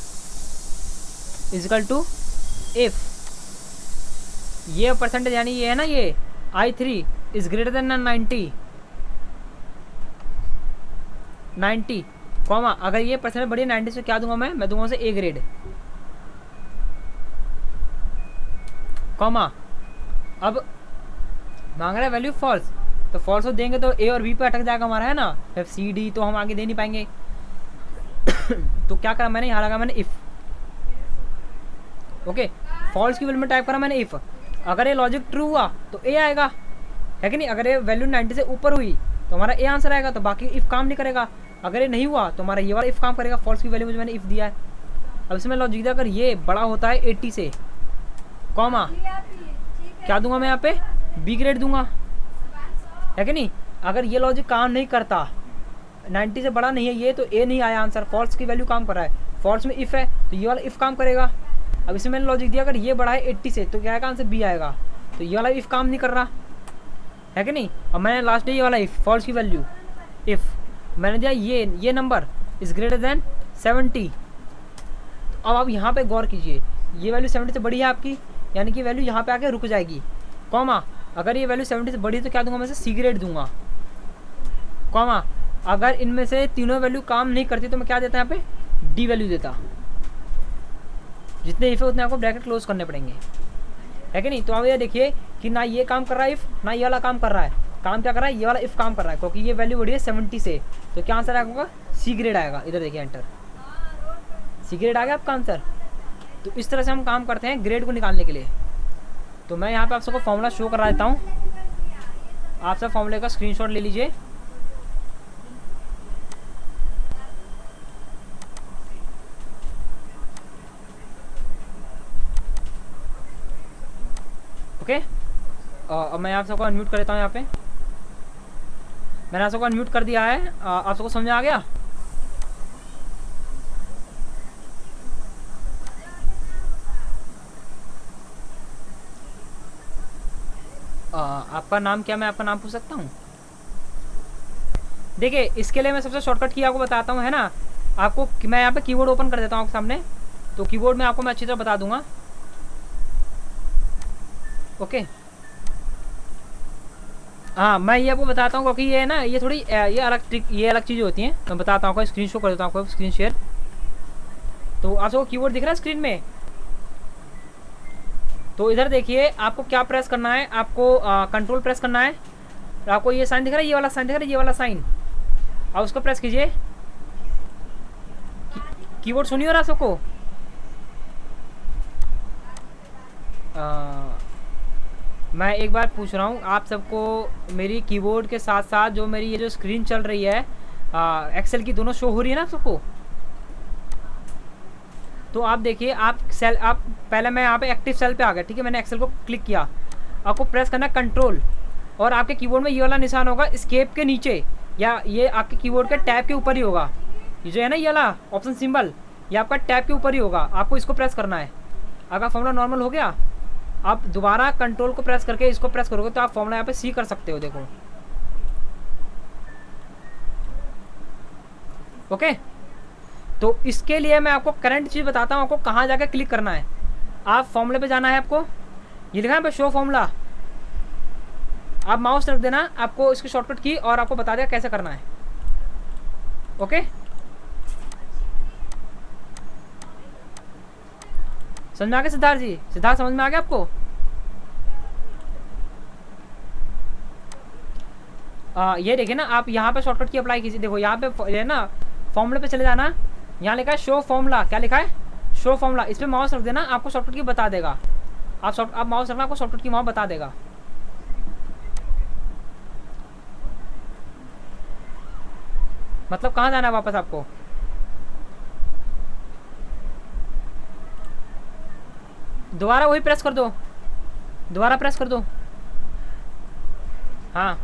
इक्वल टू इफ ये परसेंटेज, यानी ये है ना, ये I3 is greater than 90 comma, अगर ये परसेंटेज बढ़िया 90 से क्या दूंगा मैं दूंगा उसे ए ग्रेड, कॉमा अब मांग रहा है वैल्यू फॉल्स, तो फॉल्स को देंगे तो ए और बी पे अटक जाएगा हमारा, है ना, फिर सी डी तो हम आगे दे नहीं पाएंगे। तो क्या करा मैंने, यहाँ लगा मैंने इफ़, ओके, फॉल्स की वैल्यू में टाइप करा मैंने इफ़, अगर ये लॉजिक ट्रू हुआ तो ए आएगा, है कि नहीं, अगर ये वैल्यू 90 से ऊपर हुई तो हमारा ए आंसर आएगा, तो बाकी इफ़ काम नहीं करेगा। अगर ये नहीं हुआ तो हमारा ये वाला इफ़ काम करेगा, फॉल्स की वैल्यू मुझे मैंने इफ़ दिया है। अब इसमें लॉजिक दिया, अगर ये बड़ा होता है 80 से, कॉमा क्या दूंगा मैं यहाँ पे, बी ग्रेड दूंगा, है कि नहीं। अगर ये लॉजिक काम नहीं करता, 90 से बड़ा नहीं है ये, तो ए नहीं आया आंसर, फॉल्स की वैल्यू काम कर रहा है, फॉल्स में इफ़ है तो ये वाला इफ़ काम करेगा। अब इसमें मैंने लॉजिक दिया, अगर ये बढ़ा है 80 से तो क्या आएगा आंसर बी आएगा, तो ये वाला इफ़ काम नहीं कर रहा, है कि नहीं। अब मैंने लास्ट डे ये वाला इफ़, फॉल्स की वैल्यू इफ़ मैंने दिया, ये नंबर इज़ ग्रेटर देन 70। अब आप यहाँ पे गौर कीजिए, ये वैल्यू 70 से बड़ी है आपकी, यानी कि वैल्यू यहाँ पे आके रुक जाएगी, कॉमा अगर ये वैल्यू 70 से बड़ी है तो क्या दूंगा मैं सी ग्रेड दूंगा, कॉमा अगर इनमें से तीनों वैल्यू काम नहीं करती तो मैं क्या देता यहाँ पे, डी वैल्यू देता। जितने इफ़ है उतने आपको ब्रैकेट क्लोज करने पड़ेंगे, है कि नहीं। तो अब ये देखिए कि ना ये काम कर रहा है इफ़, ना ये वाला काम कर रहा है, काम क्या कर रहा है, ये वाला इफ़ काम कर रहा है, क्योंकि ये वैल्यू बढ़ी है 70 से, तो क्या आंसर आएगा सी ग्रेड आएगा। इधर देखिए एंटर, सी ग्रेड आ गया आपका आंसर। तो इस तरह से हम काम करते हैं ग्रेड को निकालने के लिए। तो मैं यहाँ पे आप सबको फॉर्मूला शो करा देता हूँ, आप सब फॉर्मूले का स्क्रीनशॉट ले लीजिए। ओके, अब मैं आप सबको अनम्यूट कर देता हूँ। यहाँ पे मैंने आप सबको अनम्यूट कर दिया है, आप सबको समझ में आ गया। आपका नाम क्या, मैं आपका नाम पूछ सकता हूँ। देखिए इसके लिए मैं सबसे शॉर्टकट की आपको बताता हूँ, है ना, आपको मैं यहाँ पे कीबोर्ड ओपन कर देता हूँ आपके सामने, तो कीबोर्ड में आपको मैं अच्छी तरह बता दूंगा, ओके। हाँ मैं ये आपको बताता हूँ, क्योंकि ये है ना, ये थोड़ी ये अलग चीज़ें होती हैं, मैं बताता हूँ, स्क्रीन शो कर देता हूँ आपको, स्क्रीन शेयर। तो आप सबको कीबोर्ड दिख रहा है स्क्रीन में, तो इधर देखिए आपको क्या प्रेस करना है, आपको कंट्रोल प्रेस करना है, तो आपको ये साइन दिख रहा है, ये वाला साइन दिख रहा है, ये वाला साइन, आप उसको प्रेस कीजिए, कीबोर्ड सुनिए और आप सबको मैं एक बार पूछ रहा हूँ आप सबको, मेरी कीबोर्ड के साथ साथ जो मेरी ये जो स्क्रीन चल रही है एक्सेल की, दोनों शो हो रही है ना आप सबको? तो आप देखिए, आप पहले मैं यहाँ पे एक्टिव सेल पे आ गया, ठीक है। मैंने एक्सेल को क्लिक किया, आपको प्रेस करना कंट्रोल, और आपके कीबोर्ड में ये वाला निशान होगा एस्केप के नीचे, या ये आपके कीबोर्ड के टैब के ऊपर ही होगा। ये जो है ना ये वाला ऑप्शन सिंबल, ये आपका टैब के ऊपर ही होगा, आपको इसको प्रेस करना है। अगर फॉर्मूला नॉर्मल हो गया, आप दोबारा कंट्रोल को प्रेस करके इसको प्रेस करोगे तो आप फॉर्मूला यहाँ पे सी कर सकते हो, देखो। ओके, तो इसके लिए मैं आपको करंट चीज़ बताता हूँ, आपको कहाँ जाकर क्लिक करना है। आप फॉर्मूले पे जाना है, आपको ये लिखा है पे शो फॉर्मूला, आप माउस रख देना, आपको इसकी शॉर्टकट की और आपको बता देगा कैसे करना है। ओके, समझ में आ गया सिद्धार्थ जी? सिद्धार्थ समझ में आ गया आपको? ये देखिए ना, आप यहाँ पे शॉर्टकट की अप्लाई कीजिए। देखो यहाँ पे है ना, फॉर्मूले पे चले जाना, यहाँ लिखा है शो फॉर्मूला। क्या लिखा है? Show formula. इस पर माउस रख देना, आपको शॉर्टकट की बता देगा। आप माउस रखना, आपको शॉर्टकट की वहाँ बता देगा। मतलब कहाँ जाना है वापस आपको? दोबारा वही प्रेस कर दो, दोबारा प्रेस कर दो। हाँ,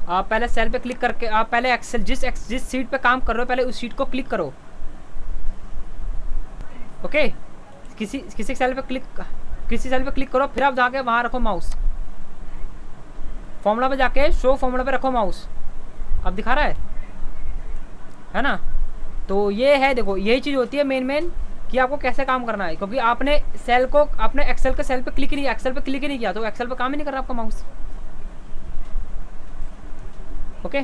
आप पहले सेल पे क्लिक करके, आप पहले एक्सेल जिस सीट पे काम कर रहे हो पहले उस सीट को क्लिक करो। ओके, किसी सेल पे क्लिक करो, फिर आप जाके वहाँ रखो माउस, फॉर्मूला पे जाके शो फॉर्मूला पे रखो माउस। अब दिखा रहा है ना? तो ये है, देखो यही चीज़ होती है मेन कि आपको कैसे काम करना है, क्योंकि आपने एक्सेल के सेल पे क्लिक ही नहीं किया, तो एक्सेल पे काम ही नहीं कर रहा आपका माउस। ओके,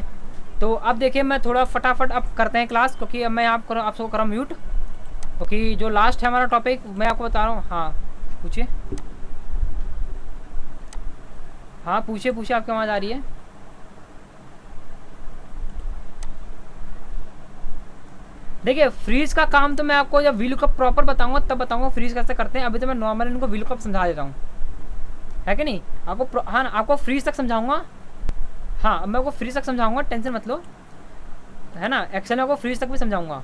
तो अब देखिए मैं थोड़ा फटाफट अब करते हैं क्लास, क्योंकि अब मैं आप सबको करा म्यूट, क्योंकि जो लास्ट है हमारा टॉपिक मैं आपको बता रहा हूँ। हाँ पूछिए, हाँ पूछिए, आपकी आवाज़ आ रही है? देखिए फ्रीज का काम तो मैं आपको जब वीलुकअप प्रॉपर बताऊंगा तब बताऊंगा फ्रीज कैसे करते हैं। अभी तो मैं नॉर्मल इनको वीलुकअप समझा देता हूँ, है कि नहीं? आपको हाँ ना, आपको फ्रीज तक समझाऊंगा। हाँ, अब मैं आपको फ्रीज तक समझाऊंगा, टेंशन मत लो, है ना? एक्सेल में आपको फ्रीज तक भी समझाऊंगा।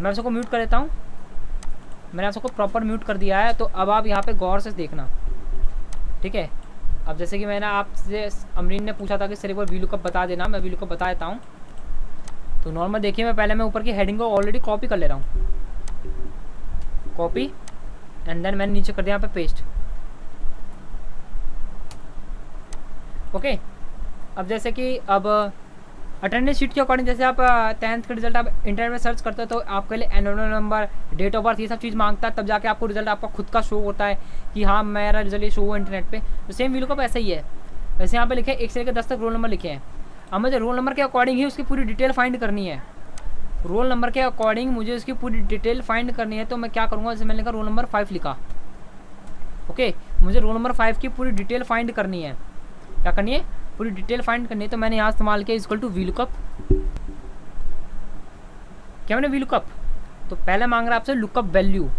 मैं सबको म्यूट कर देता हूँ, मैंने आप सबको प्रॉपर म्यूट कर दिया है। तो अब आप यहाँ पे गौर से देखना, ठीक है? अब जैसे कि मैंने आपसे, अमरीन ने पूछा था कि सर एक बार वीलुकअप बता देना, मैं वीलुकअप बता देता हूँ। तो नॉर्मल देखिए, मैं ऊपर की हेडिंग को ऑलरेडी कॉपी कर ले रहा हूँ, कॉपी, एंड देन मैंने नीचे कर दिया यहाँ पे पेस्ट। ओके, अब जैसे कि अब अटेंडेंस शीट के अकॉर्डिंग, जैसे आप 10th का रिजल्ट आप इंटरनेट में सर्च करते हो तो आपके लिए enrolment number, date of birth, ये सब चीज़ मांगता है, तब जाके आपको रिजल्ट आपका खुद का शो होता है कि हाँ मेरा रिजल्ट ये शो हुआ इंटरनेट पे। तो सेम वीलुकअप ऐसा ही है। वैसे यहाँ पे लिखे 1 से लेकर 10 तक रोल नंबर लिखे हैं। अब मुझे रोल नंबर के अकॉर्डिंग ही उसकी पूरी डिटेल फाइंड करनी है, रोल नंबर के अकॉर्डिंग मुझे उसकी पूरी डिटेल फाइंड करनी है। तो मैं क्या करूँगा, जैसे मैंने लिखा रोल नंबर 5 लिखा, ओके, मुझे रोल नंबर 5 की पूरी डिटेल फाइंड करनी है। क्या करनी है? पूरी डिटेल फाइंड करनी है। तो मैंने यहाँ इस्तेमाल किया इक्वल टू वीलुकअप। क्या मैंने वीलुकअप, तो पहले मांग रहा है आपसे लुकअप वैल्यू।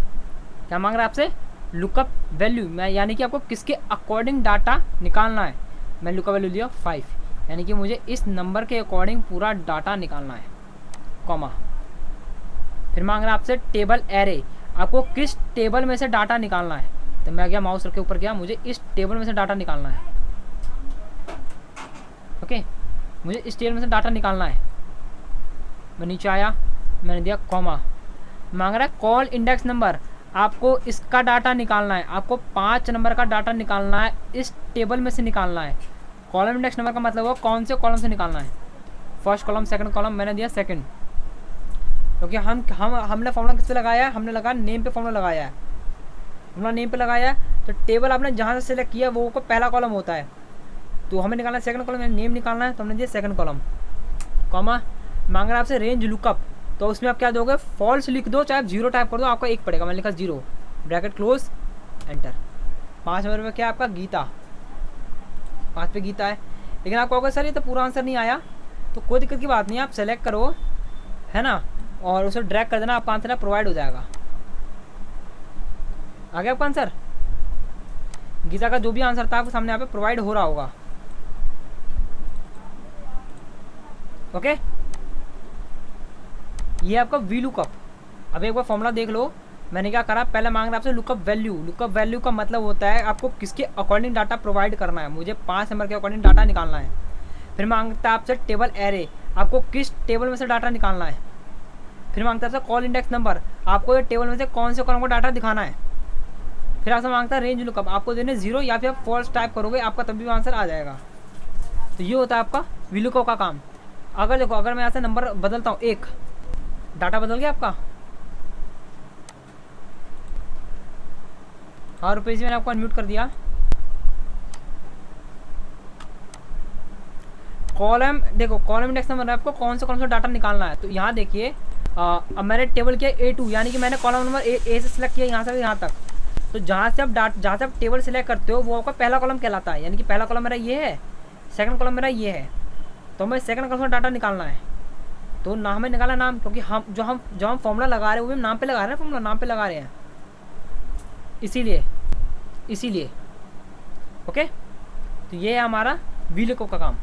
क्या मांग रहा है आपसे? Lookup value. मैं यानी कि आपको किसके अकॉर्डिंग डाटा निकालना है। मैं लुकअप वैल्यू दिया 5, यानी कि मुझे इस नंबर के अकॉर्डिंग पूरा डाटा निकालना है, कॉमा। फिर मांग रहा है आपसे टेबल एरे, आपको किस टेबल में से डाटा निकालना है। तो मैं गया माउस रख के ऊपर गया, मुझे इस टेबल में से डाटा निकालना है। ओके, मुझे इस टेबल में से डाटा निकालना है। मैं नीचे आया, मैंने दिया कॉमा। मांग रहा है कॉल इंडेक्स नंबर, आपको इसका डाटा निकालना है, आपको 5 नंबर का डाटा निकालना है, इस टेबल में से निकालना है। कॉलम इंडेक्स नंबर का मतलब वो कौन से कॉलम से निकालना है, फर्स्ट कॉलम, सेकंड कॉलम। मैंने दिया सेकंड, क्योंकि हमने फॉर्मूला किससे लगाया है? हमने लगाया नेम पे, फॉर्मूला लगाया है, फॉर्मूला नेम पे लगाया है। तो टेबल आपने जहाँ से सिलेक्ट किया वो को पहला कॉलम होता है, तो हमें निकालना है सेकंड कॉलम, नेम निकालना है, तो हमने दिया सेकंड कॉलम, कॉमा। मांग रहा है आपसे रेंज लुकअप, तो उसमें आप क्या दोगे? फॉल्स लिख दो, चाहे आप 0 टाइप कर दो, आपका 1 पड़ेगा। मैंने लिखा 0, ब्रैकेट क्लोज, एंटर। 5 नंबर में क्या आपका? गीता, 5 पे गीता है। लेकिन आप कहोगे सर ये तो पूरा आंसर नहीं आया, तो कोई दिक्कत की बात नहीं है, आप सेलेक्ट करो, है ना, और उसे ड्रैग कर देना, आपका आंसर है प्रोवाइड हो जाएगा। आ गया आपका आंसर? गीता का जो भी आंसर था आपके सामने यहाँ पे प्रोवाइड हो रहा होगा। ओके, ये आपका वी लुकअप। अब एक बार फॉर्मूला देख लो, मैंने क्या करा, पहले मांग रहा आपसे लुकअप वैल्यू। लुकअप वैल्यू का मतलब होता है आपको किसके अकॉर्डिंग डाटा प्रोवाइड करना है, मुझे 5 नंबर के अकॉर्डिंग डाटा निकालना है। फिर मांगता है आपसे टेबल एरे, आपको किस टेबल में से डाटा निकालना है। फिर मांगता है आपसे कॉल इंडेक्स नंबर, आपको ये टेबल में से कौन से कॉलम को डाटा दिखाना है। फिर आपसे मांगता है रेंज लुकअप, आपको देने 0 या फिर आप फॉल्स टाइप करोगे, आपका तभी आंसर आ जाएगा। तो ये होता है आपका वी लुकअप का काम। अगर देखो, अगर मैं यहाँ से नंबर बदलता हूँ 1, डाटा बदल गया आपका। हाँ रुपये जी, मैंने आपको अनम्यूट कर दिया। कॉलम देखो, कॉलम इंडेक्स नंबर आपको कौन सा डाटा निकालना है। तो यहाँ देखिए, अब मैंने टेबल किया A2, यानी कि मैंने कॉलम नंबर ए से सिलेक्ट किया यहाँ से यहाँ तक। तो जहाँ से आप टेबल सिलेक्ट करते हो वो आपका पहला कॉलम कहलाता है, यानी कि पहला कॉलम मेरा ये है, सेकंड कॉलम मेरा ये है। तो हमें सेकंड कॉलम का डाटा निकालना है। तो नाम में निकाला नाम, क्योंकि हम जो हम फॉर्मूला लगा रहे हैं वो भी नाम पे लगा रहे हैं, फॉर्मूला नाम पे लगा रहे हैं, इसीलिए। ओके, तो ये है हमारा वी लुकअप का काम।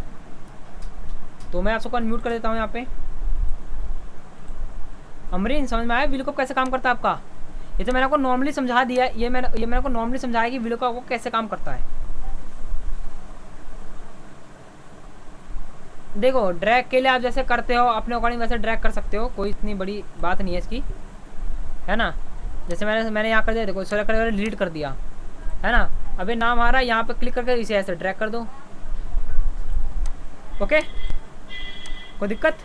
तो मैं आपको अनम्यूट कर देता हूँ यहाँ पे। अमरीन, समझ में आया वी लुकअप कैसे काम करता है आपका? ये तो मैंने आपको नॉर्मली समझा दिया है, ये मैंने आपको नॉर्मली समझाया कि वी लुकअप आपको कैसे काम करता है। देखो, ड्रैग के लिए आप जैसे करते हो अपने अकॉर्डिंग वैसे ड्रैग कर सकते हो, कोई इतनी बड़ी बात नहीं है इसकी, है ना। जैसे मैंने यहाँ कर दिया, देखो सेलेक्ट कर डिलीट कर दिया, है ना। अभी नाम आ रहा है, यहाँ पे क्लिक करके इसे ऐसे ड्रैग कर दो। ओके, कोई दिक्कत?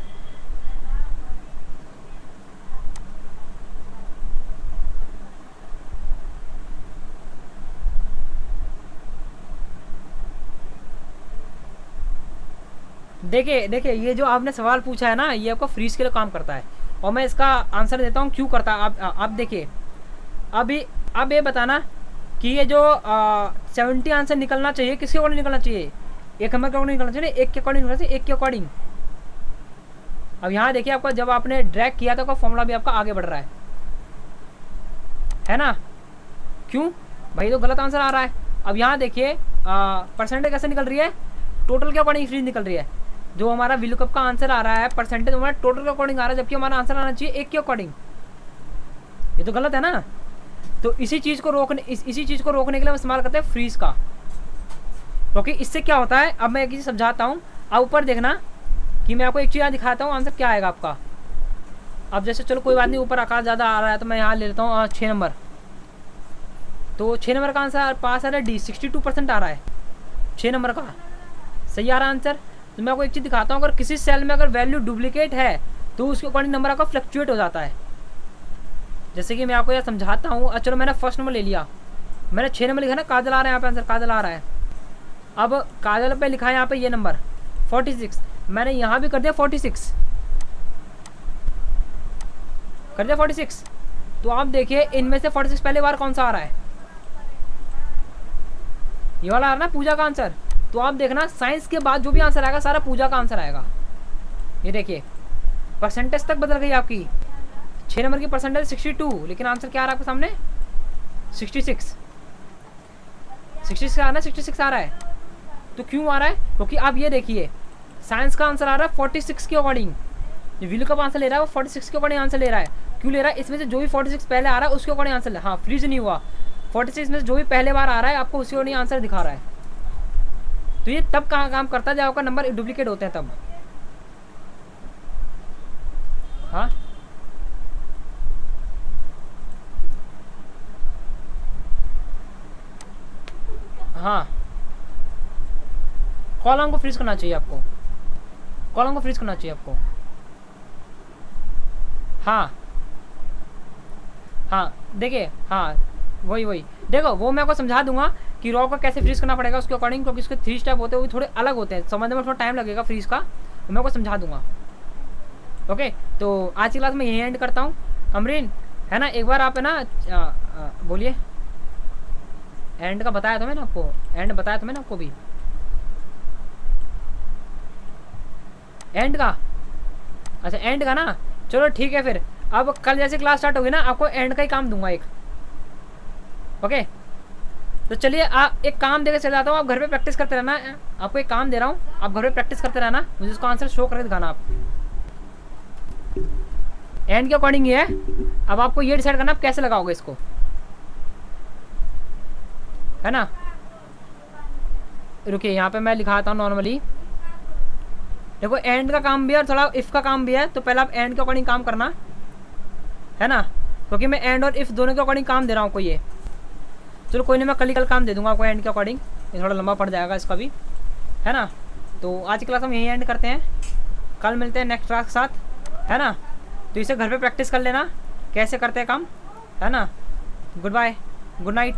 देखिए ये जो आपने सवाल पूछा है ना, ये आपको फ्रीज के लिए काम करता है, और मैं इसका आंसर देता हूँ क्यों करता है। आप देखिए, अब ये बताना कि ये जो 70 आंसर निकलना चाहिए, किसके अकॉर्डिंग निकलना चाहिए? एक नंबर के अकॉर्डिंग निकलना चाहिए, एक के अकॉर्डिंग निकलना चाहिए, एक के अकॉर्डिंग। अब यहाँ देखिए, आपका जब आपने ड्रैग किया था, आपका फॉर्मूला भी आपका आगे बढ़ रहा है ना। क्यों भाई? तो गलत आंसर आ रहा है। अब यहाँ देखिए, परसेंटेज कैसे निकल रही है? टोटल के अकॉर्डिंग फ्रीज निकल रही है। जो हमारा वी लुकअप का आंसर आ रहा है, परसेंटेज हमारा टोटल के अकॉर्डिंग आ रहा है, जबकि हमारा आंसर आना चाहिए एक के अकॉर्डिंग। ये तो गलत है ना। तो इसी चीज़ को रोकने के लिए हम इस्तेमाल करते हैं फ्रीज का, क्योंकि इससे क्या होता है, अब मैं एक चीज़ समझाता हूँ। अब ऊपर देखना कि मैं आपको एक चीज़ यहाँ दिखाता हूँ, आंसर क्या आएगा आपका। अब जैसे चलो कोई बात नहीं, ऊपर आकाश ज़्यादा आ रहा है तो मैं यहाँ ले लेता हूँ 6 नंबर। तो 6 नंबर का आंसर पास आ रहा है डी, 62% आ रहा है 6 नंबर का, सही आ रहा है आंसर। तो मैं आपको एक चीज़ दिखाता हूँ, अगर किसी सेल में अगर वैल्यू डुप्लीकेट है तो उसके अकॉर्डिंग नंबर आपका फ्लक्चुएट हो जाता है। जैसे कि मैं आपको यह समझाता हूँ। चलो मैंने फर्स्ट नंबर ले लिया, मैंने 6 नंबर लिखा ना, काजल आ रहा है यहाँ पे आंसर, काजल आ रहा है। अब काजल पे लिखा है यहाँ पे ये नंबर 46, मैंने यहाँ भी कर दिया 46, कर दिया 46। तो आप देखिए इनमें से 46 पहले बार कौन सा आ रहा है? ये वाला आ रहा है ना, पूजा का आंसर। तो आप देखना साइंस के बाद जो भी आंसर आएगा सारा पूजा का आंसर आएगा। ये देखिए परसेंटेज तक बदल गई आपकी, 6 नंबर की परसेंटेज 62, लेकिन आंसर क्या आ रहा है आपके सामने? 66 आ रहा है, 66 आ रहा है। तो क्यों आ रहा है? क्योंकि आप ये देखिए, साइंस का आंसर आ रहा है 46 के अकॉर्डिंग, जो वी लुकअप आंसर ले रहा है वो 46 के अकॉर्डिंग आंसर ले रहा है। क्यों ले रहा है? इसमें से जो भी 46 पहले आ रहा है उसके अकॉर्डिंग आंसर ले। हाँ, फ्रीज नहीं हुआ, 46 में से जो भी पहले बार आ रहा है आपको उसके अकॉर्डिंग आंसर दिखा रहा है। तो ये तब कहाँ काम करता है जब आपका नंबर डुप्लीकेट होते हैं तब। हाँ हाँ, कॉलम को फ्रीज करना चाहिए आपको, कॉलम को फ्रीज करना चाहिए आपको। हाँ हाँ, देखिए, हाँ वही देखो, वो मैं आपको समझा दूंगा कि रॉ को कैसे फ्रीज करना पड़ेगा उसके अकॉर्डिंग, क्योंकि उसके 3 स्टेप होते हैं, वो थोड़े अलग होते हैं, समझने में थोड़ा टाइम लगेगा फ्रीज का, तो मैं आपको समझा दूंगा। ओके, तो आज की क्लास में यही एंड करता हूँ। अमरीन है ना, एक बार आप है ना बोलिए। एंड का बताया तो मैंने आपको, एंड बताया तो मैंने आपको भी। एंड का, अच्छा एंड का ना, चलो ठीक है फिर। अब कल जैसे क्लास स्टार्ट होगी ना, आपको एंड का ही काम दूंगा एक। ओके, तो चलिए आप एक काम देकर चले जाता हूँ, आप घर पे प्रैक्टिस करते रहना। आपको एक काम दे रहा हूँ, आप घर पे प्रैक्टिस करते रहना, मुझे इसका आंसर शो करके दिखाना आप। एंड के अकॉर्डिंग ये है, अब आपको ये डिसाइड करना आप कैसे लगाओगे इसको, है ना। रुकिए यहाँ पे मैं लिखाता हूँ नॉर्मली। देखो एंड का काम भी है और थोड़ा इफ़ का काम भी है, तो पहले आप एंड के अकॉर्डिंग काम करना, है ना, क्योंकि मैं एंड और इफ़ दोनों के अकॉर्डिंग काम दे रहा हूँ आपको ये। चलो कोई नहीं, मैं कल ही कल काम दे दूंगा आपको एंड के अकॉर्डिंग, ये थोड़ा लंबा पड़ जाएगा इसका भी, है ना। तो आज की क्लास हम यहीं एंड करते हैं, कल मिलते हैं नेक्स्ट क्लास के साथ, है ना। तो इसे घर पे प्रैक्टिस कर लेना कैसे करते हैं काम, है ना। Goodbye, good night.